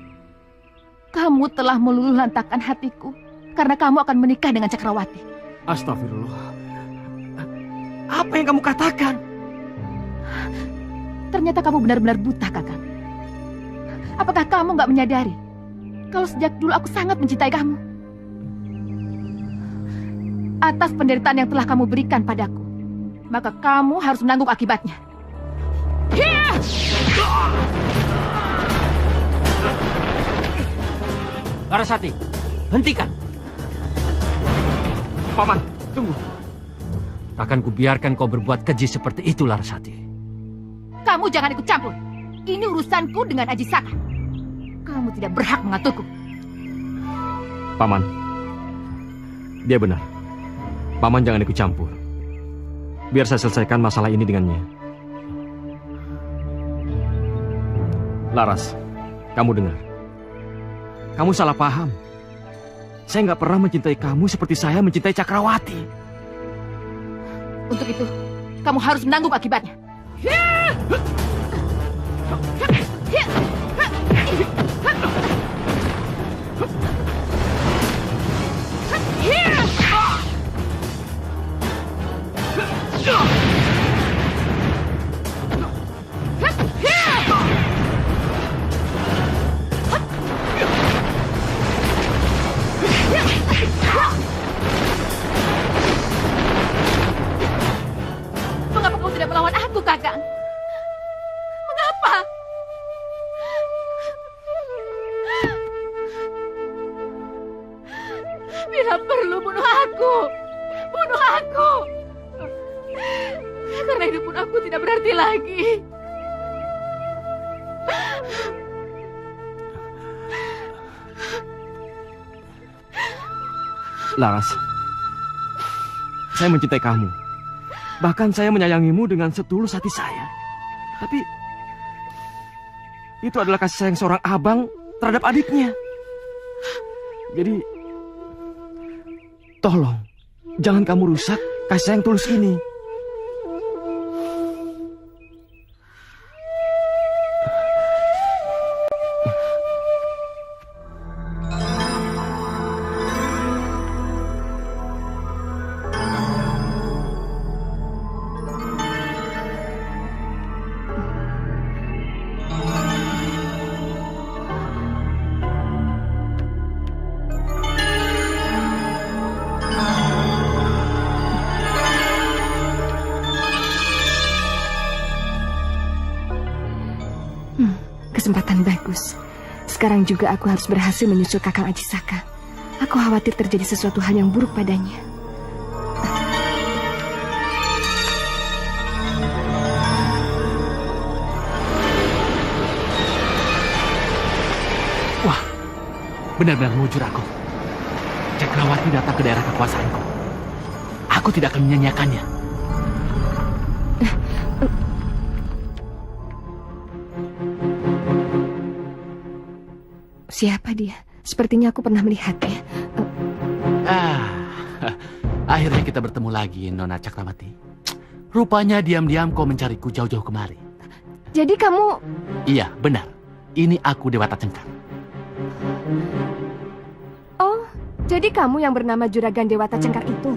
Kamu telah meluluhlantakkan hatiku karena kamu akan menikah dengan Cakrawati. Astagfirullah. Apa yang kamu katakan? Ternyata kamu benar-benar buta, Kakak. Apakah kamu nggak menyadari kalau sejak dulu aku sangat mencintai kamu? Atas penderitaan yang telah kamu berikan padaku, maka kamu harus menanggung akibatnya. Larasati, hentikan. Paman, tunggu. Takkan kubiarkan kau berbuat keji seperti itu, Larasati. Kamu jangan ikut campur. Ini urusanku dengan Aji Saka. Kamu tidak berhak mengaturku. Paman, dia benar. Paman jangan ikut campur. Biar saya selesaikan masalah ini dengannya. Laras, kamu dengar. Kamu salah paham. Saya nggak pernah mencintai kamu seperti saya mencintai Cakrawati. Untuk itu, kamu harus menanggung akibatnya. Mengapa kau tidak melawan aku, Kakang? Mengapa? Bila perlu bunuh aku. Bunuh aku. Karena hidup pun aku tidak berarti lagi. Laras, saya mencintai kamu. Bahkan saya menyayangimu dengan setulus hati saya. Tapi itu adalah kasih sayang seorang abang terhadap adiknya. Jadi tolong, jangan kamu rusak kasih sayang tulus ini. Kesempatan bagus. Sekarang juga aku harus berhasil menyusul Kakang Aji Saka. Aku khawatir terjadi sesuatu hal yang buruk padanya. Wah, benar-benar mujur aku. Cakrawati datang ke daerah kekuasaanku. Aku tidak akan menyanyiakannya. Siapa dia? Sepertinya aku pernah melihatnya. Akhirnya kita bertemu lagi, Nona Cakrawati. Rupanya diam-diam kau mencariku jauh-jauh kemari. Jadi kamu... Iya, benar. Ini aku Dewata Cengkar. Oh, jadi kamu yang bernama Juragan Dewata Cengkar itu?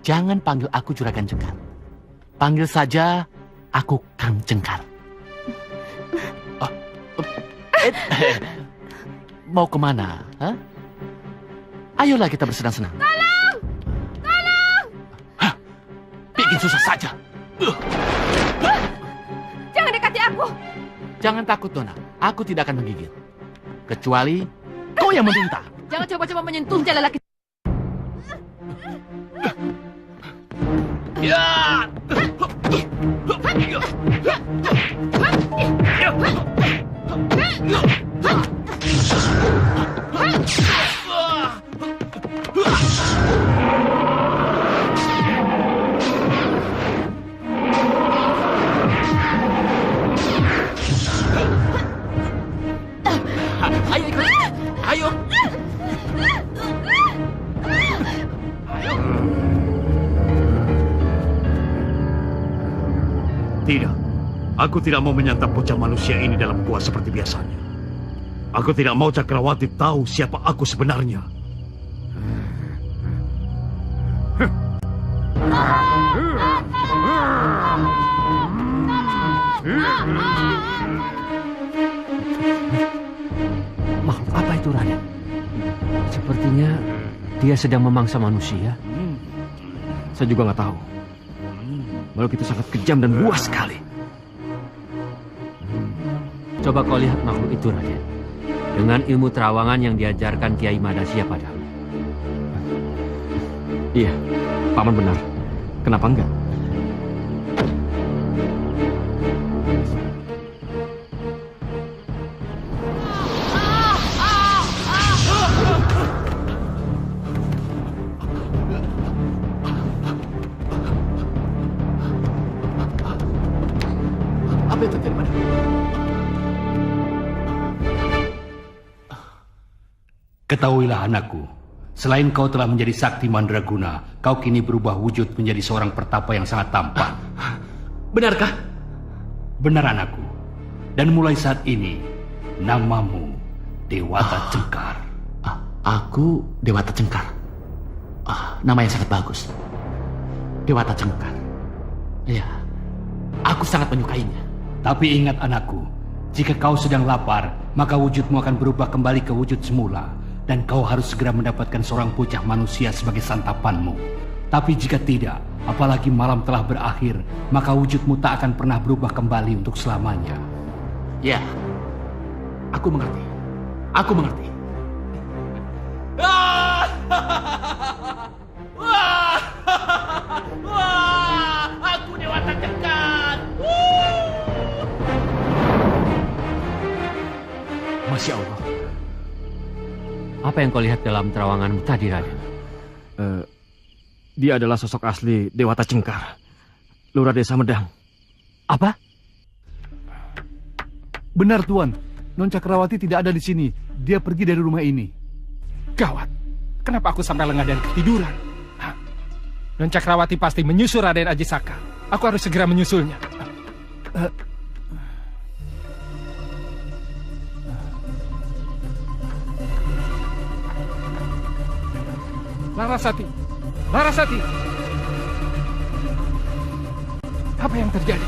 Jangan panggil aku Juragan Cengkar. Panggil saja aku Kang Cengkar. Mau kemana? Hah? Ayolah kita bersenang-senang. Tolong! Tolong! Bikin susah saja. Jangan dekati aku. Jangan takut, Nona. Aku tidak akan menggigit. Kecuali kau yang meminta. Jangan coba-coba menyentuh jalan laki. Ya! Ayo ikut. Ayo. Tidak. Aku tidak mau menyantap bocah manusia ini dalam gua seperti biasanya. Aku tidak mau Cakrawati tahu siapa aku sebenarnya. Makhluk apa itu, Raden? Sepertinya dia sedang memangsa manusia. Saya juga nggak tahu. Makhluk itu sangat kejam dan buas sekali. Coba kau lihat makhluk itu, Raden. Dengan ilmu terawangan yang diajarkan Kiai Madasya padamu. Iya, Paman benar. Kenapa enggak? Apa yang terjadi padamu? Ketahuilah anakku, selain kau telah menjadi sakti mandraguna, kau kini berubah wujud menjadi seorang pertapa yang sangat tampan. Benarkah? Benar anakku. Dan mulai saat ini, namamu Dewata Cengkar. Aku Dewata Cengkar. Nama yang sangat bagus. Dewata Cengkar. Iya, aku sangat menyukainya. Tapi ingat anakku, jika kau sedang lapar, maka wujudmu akan berubah kembali ke wujud semula. Dan kau harus segera mendapatkan seorang bocah manusia sebagai santapanmu. Tapi jika tidak, apalagi malam telah berakhir, maka wujudmu tak akan pernah berubah kembali untuk selamanya. Ya, aku mengerti. Aku mengerti. Aku Dewata Cengkar. Masya Allah. Apa yang kau lihat dalam terawanganmu tadi, Raden? Dia adalah sosok asli Dewata Cengkar, Lurah Desa Medang. Apa? Benar, Tuan. Non Cakrawati tidak ada di sini. Dia pergi dari rumah ini. Gawat. Kenapa aku sampai lengah dan ketiduran? Non Cakrawati pasti menyusul Raden Ajisaka. Aku harus segera menyusulnya. Larasati. Larasati. Apa yang terjadi?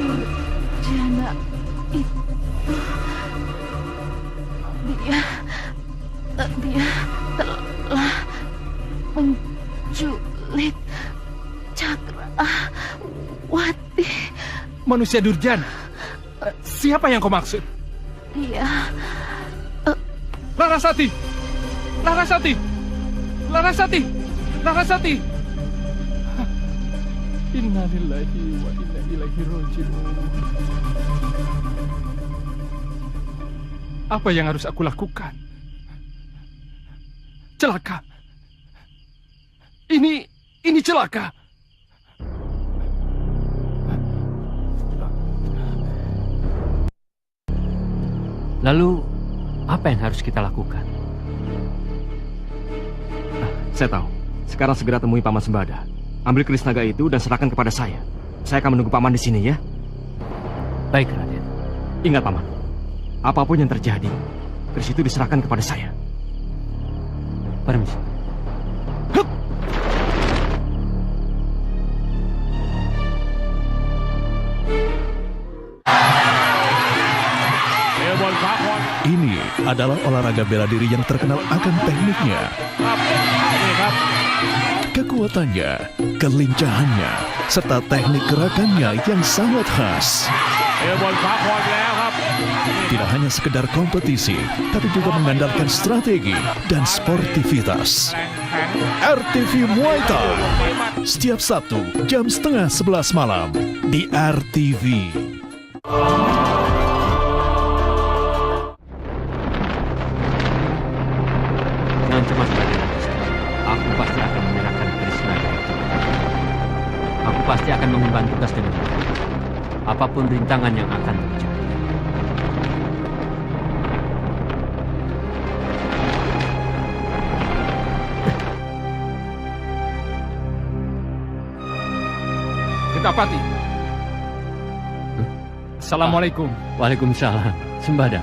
Manusia durjana itu dia telah menculik Cakrawati. Manusia durjana? Siapa yang kau maksud? Dia Larasati! Larasati! Larasati! Larasati! Inna lillahi wa inna ilaihi raji'un. Apa yang harus aku lakukan? Celaka. Ini celaka. Lalu, apa yang harus kita lakukan? Saya tahu. Sekarang segera temui Paman Sembada. Ambil keris naga itu dan serahkan kepada saya. Saya akan menunggu Paman di sini ya. Baik, Raden. Ingat, Paman. Apapun yang terjadi, keris itu diserahkan kepada saya. Permisi. Ini adalah olahraga bela diri yang terkenal akan tekniknya, kekuatannya, kelincahannya, serta teknik gerakannya yang sangat khas. Tidak hanya sekedar kompetisi, tapi juga mengandalkan strategi dan sportivitas. RTV Muay Thai setiap Sabtu jam 10:30 malam di RTV. Jangan cemas, Raden. Aku pasti akan menyerahkan Krishna. Aku pasti akan mengemban tugas dengan baik. Apapun rintangan yang akan terjadi. Gentapati. Assalamualaikum. Waalaikumsalam. Sembada,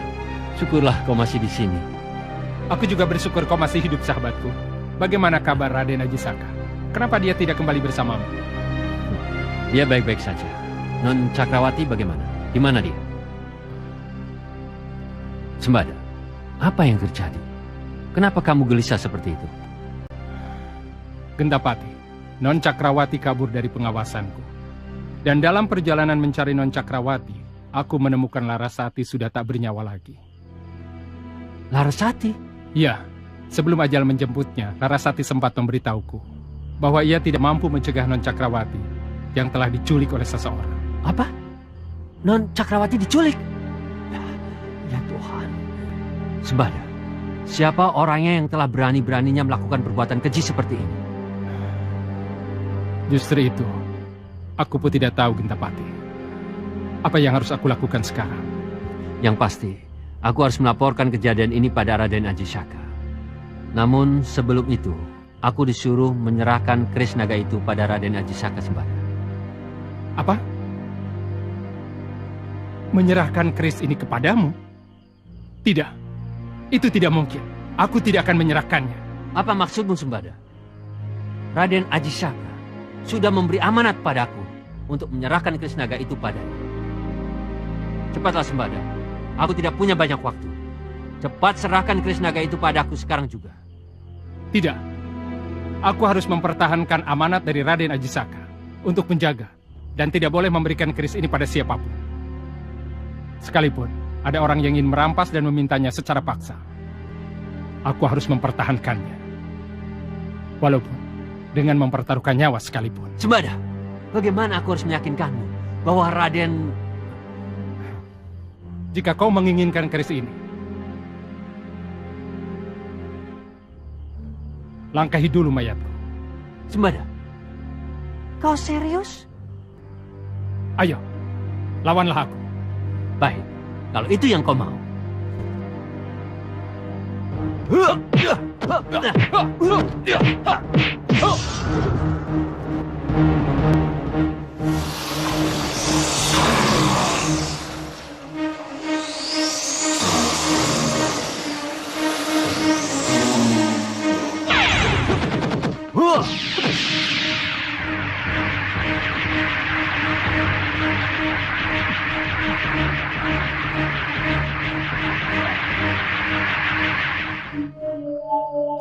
syukurlah kau masih di sini. Aku juga bersyukur kau masih hidup, sahabatku. Bagaimana kabar Raden Ajisaka? Kenapa dia tidak kembali bersamamu? Dia baik-baik saja. Non Cakrawati bagaimana? Di mana dia? Sembada, apa yang terjadi? Kenapa kamu gelisah seperti itu? Gentapati, Non Cakrawati kabur dari pengawasanku. Dan dalam perjalanan mencari Non Cakrawati, aku menemukan Larasati sudah tak bernyawa lagi. Larasati? Ya, sebelum ajal menjemputnya, Larasati sempat memberitahuku bahwa ia tidak mampu mencegah Non Cakrawati yang telah diculik oleh seseorang. Apa? Non Cakrawati diculik? Ya Tuhan. Sembada, siapa orangnya yang telah berani-beraninya melakukan perbuatan keji seperti ini? Justru itu, aku pun tidak tahu, Gentapati. Apa yang harus aku lakukan sekarang? Yang pasti, aku harus melaporkan kejadian ini pada Raden Ajisaka. Namun sebelum itu, aku disuruh menyerahkan keris naga itu pada Raden Ajisaka Sembada. Apa? Menyerahkan keris ini kepadamu? Tidak, itu tidak mungkin. Aku tidak akan menyerahkannya. Apa maksudmu, Sembada? Raden Ajisaka sudah memberi amanat padaku untuk menyerahkan keris naga itu padanya. Cepatlah, Sembada. Aku tidak punya banyak waktu. Cepat serahkan keris naga itu padaku sekarang juga. Tidak. Aku harus mempertahankan amanat dari Raden Ajisaka untuk menjaga dan tidak boleh memberikan keris ini pada siapapun. Sekalipun ada orang yang ingin merampas dan memintanya secara paksa, aku harus mempertahankannya. Walaupun dengan mempertaruhkan nyawa sekalipun. Sembada, bagaimana aku harus meyakinkanmu bahwa Raden... Jika kau menginginkan keris ini, langkahi dulu mayatku. Sembada, kau serius? Ayo, lawanlah aku. Baik, kalau itu yang kau mau.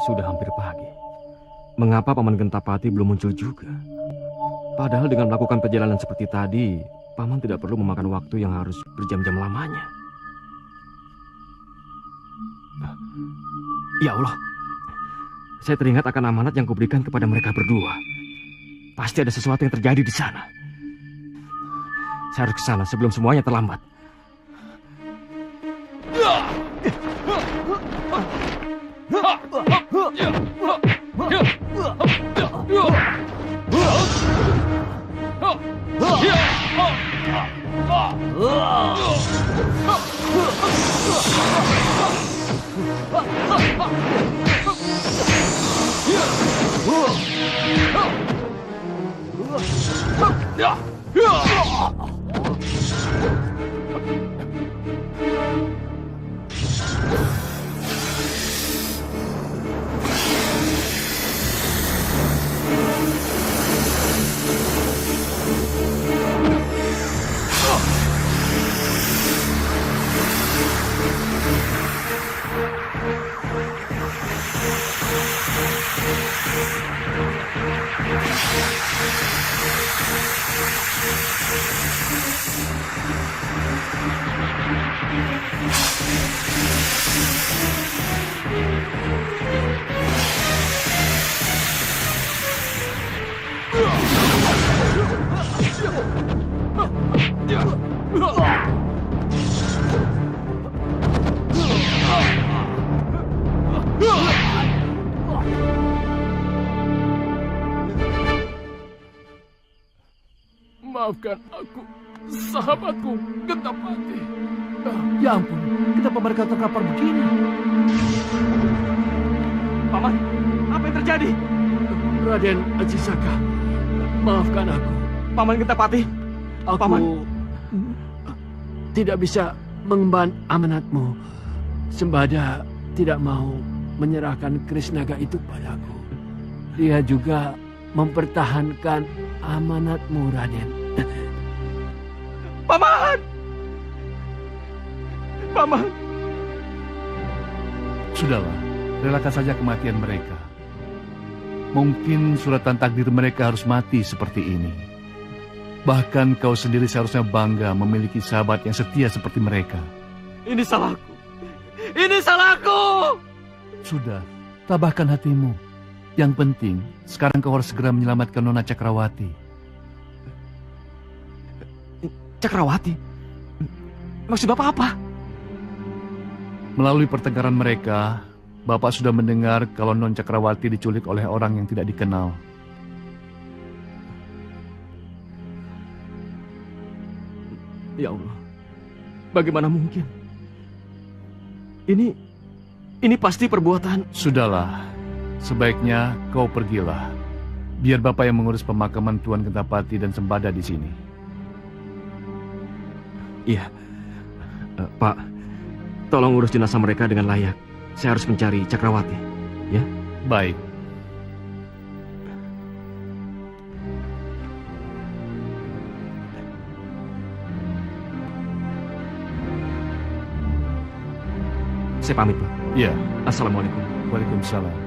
Sudah hampir pagi. Mengapa Paman Gentapati belum muncul juga? Padahal dengan melakukan perjalanan seperti tadi, Paman tidak perlu memakan waktu yang harus berjam-jam lamanya. Ya Allah, saya teringat akan amanat yang kuberikan kepada mereka berdua. Pasti ada sesuatu yang terjadi di sana. Saya harus ke sana sebelum semuanya terlambat. Maafkan aku, sahabatku, Gentapati. Ya ampun, kenapa mereka terkapar begini? Paman, apa yang terjadi? Raden Ajisaka, maafkan aku. Paman Gentapati. Aku Paman. Tidak bisa mengemban amanatmu. Sembada tidak mau menyerahkan Krisnaga itu padaku. Dia juga mempertahankan amanatmu, Raden. Paman! Paman! Sudahlah, relakan saja kematian mereka. Mungkin suratan takdir mereka harus mati seperti ini. Bahkan kau sendiri seharusnya bangga memiliki sahabat yang setia seperti mereka. Ini salahku. Ini salahku! Sudah, tabahkan hatimu. Yang penting, sekarang kau harus segera menyelamatkan Nona Cakrawati. Cakrawati? Maksud Bapak apa? Melalui pertengkaran mereka, Bapak sudah mendengar kalau Non Cakrawati diculik oleh orang yang tidak dikenal. Ya Allah, bagaimana mungkin? Ini pasti perbuatan. Sudahlah, sebaiknya kau pergilah. Biar Bapak yang mengurus pemakaman Tuan Gentapati dan Sembada di sini. Iya, Pak, tolong urus jenazah mereka dengan layak. Saya harus mencari Cakrawati, ya? Baik. Saya pamit, Pak. Iya. Assalamualaikum. Waalaikumsalam.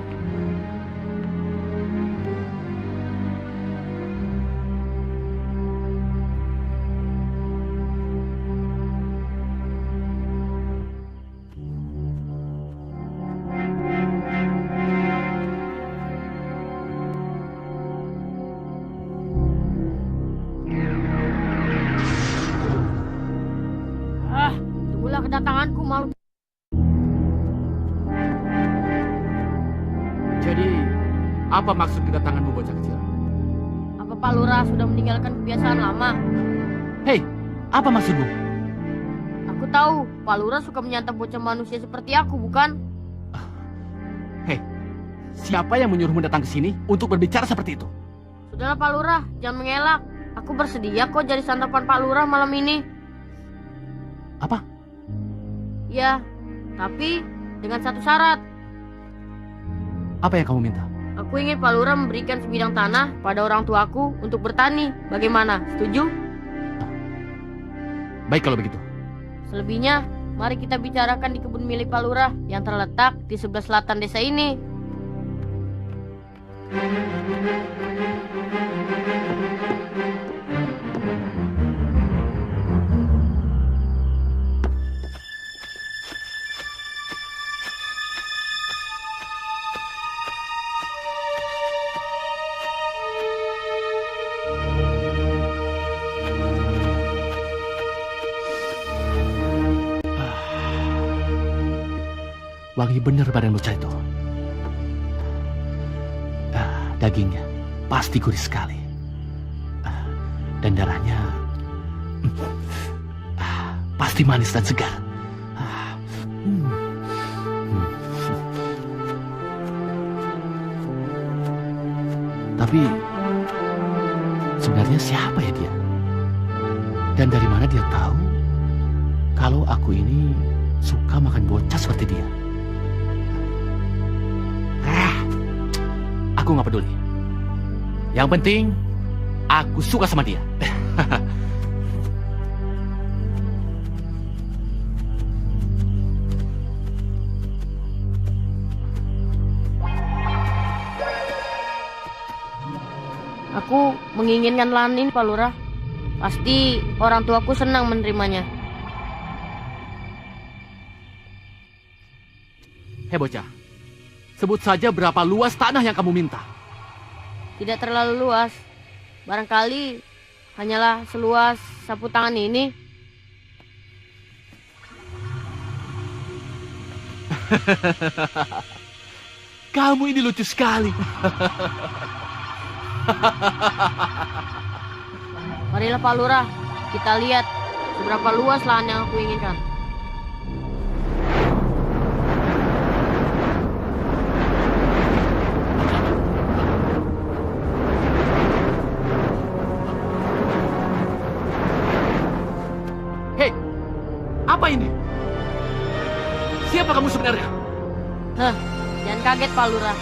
Tunggulah kedatanganku, makhluk. Jadi, apa maksud kedatanganmu, bocah kecil? Apa Pak Lurah sudah meninggalkan kebiasaan lama? Hei, apa maksudmu? Aku tahu, Pak Lurah suka menyantap bocah manusia seperti aku, bukan? Hei, siapa yang menyuruhmu datang ke sini untuk berbicara seperti itu? Sudahlah Pak Lurah, jangan mengelak. Aku bersedia kok jadi santapan Pak Lurah malam ini. Apa? Ya, tapi dengan satu syarat. Apa yang kamu minta? Aku ingin Pak Lurah memberikan sebidang tanah pada orang tuaku untuk bertani. Bagaimana? Setuju? Baik kalau begitu. Selebihnya, mari kita bicarakan di kebun milik Pak Lurah yang terletak di sebelah selatan desa ini. Wangi benar badan bocah itu. Dagingnya pasti gurih sekali. Dan darahnya pasti manis dan segar. Tapi sebenarnya siapa ya dia? Dan dari mana dia tahu kalau aku ini suka makan bocah seperti dia? Aku nggak peduli. Yang penting, aku suka sama dia. Aku menginginkan Lanin, Pak Lurah. Pasti orang tuaku senang menerimanya. Hei bocah, sebut saja berapa luas tanah yang kamu minta. Tidak terlalu luas. Barangkali hanyalah seluas sapu tangan ini. Kamu ini lucu sekali. Marilah Pak Lurah, kita lihat seberapa luas lahan yang aku inginkan. Hei, apa ini? Siapa kamu sebenarnya? Jangan kaget Pak Lurah.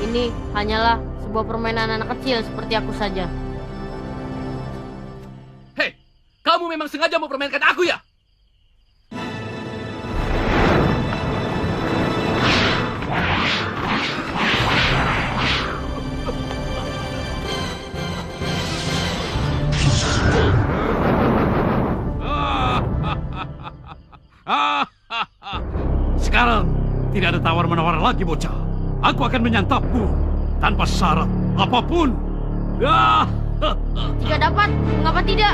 Ini hanyalah sebuah permainan anak kecil seperti aku saja. Hei, kamu memang sengaja mau permainkan aku ya? Sekarang tidak ada tawar-menawar lagi, bocah. Aku akan menyantapmu tanpa syarat apapun. Jika dapat, mengapa tidak?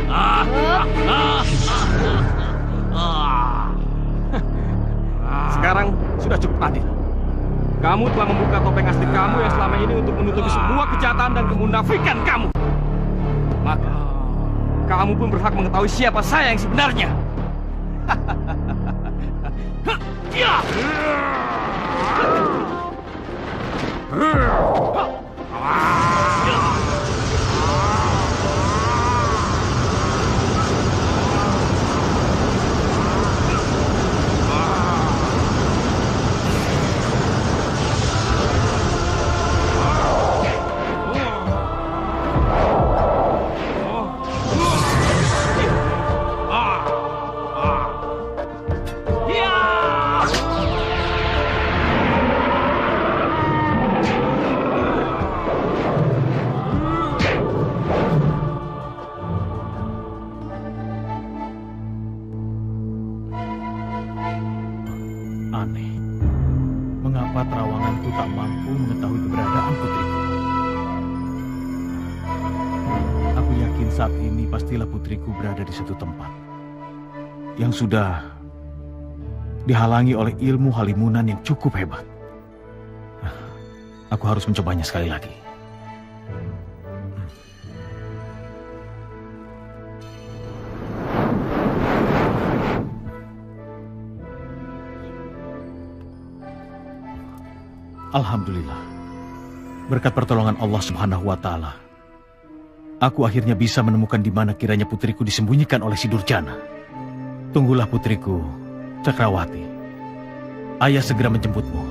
Sekarang sudah cukup adil. Kamu telah membuka topeng asli kamu yang selama ini untuk menutupi semua kejahatan dan kemunafikan kamu. Maka, kamu pun berhak mengetahui siapa saya yang sebenarnya. Aneh, mengapa terawanganku tak mampu mengetahui keberadaan putriku? Aku yakin saat ini pastilah putriku berada di satu tempat yang sudah dihalangi oleh ilmu halimunan yang cukup hebat. Aku harus mencobanya sekali lagi. Alhamdulillah, berkat pertolongan Allah Subhanahu wa Ta'ala, aku akhirnya bisa menemukan di mana kiranya putriku disembunyikan oleh si Durjana. Tunggulah putriku, Cakrawati. Ayah segera menjemputmu.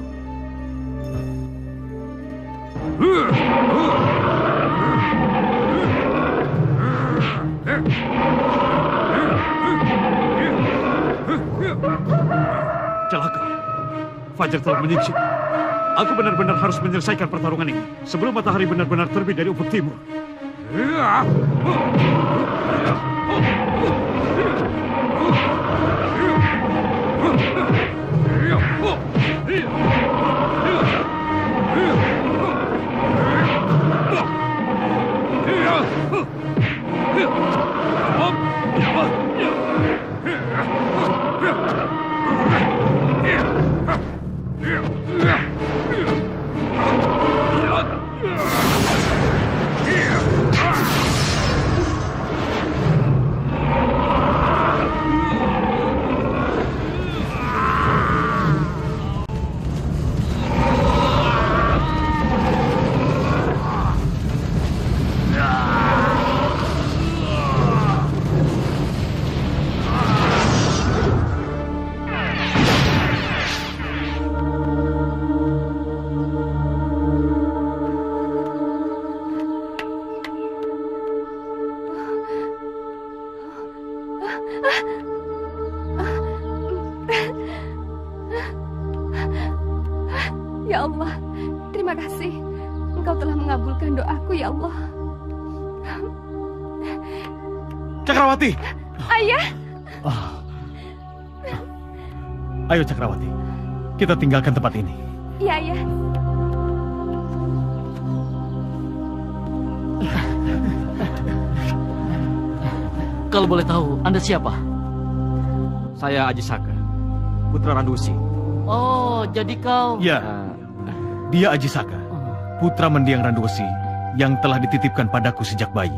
Celaka, Fajar telah menyingsing. Aku benar-benar harus menyelesaikan pertarungan ini sebelum matahari benar-benar terbit dari ufuk timur. Ya Allah, terima kasih. Engkau telah mengabulkan doaku, ya Allah. Cakrawati! Ayah! Ayo Cakrawati, kita tinggalkan tempat ini. Iya, Ayah. Kalau boleh tahu, Anda siapa? Saya Ajisaka, putra Randusi. Oh, jadi kau... Ya, dia Ajisaka, putra mendiang Randusi yang telah dititipkan padaku sejak bayi.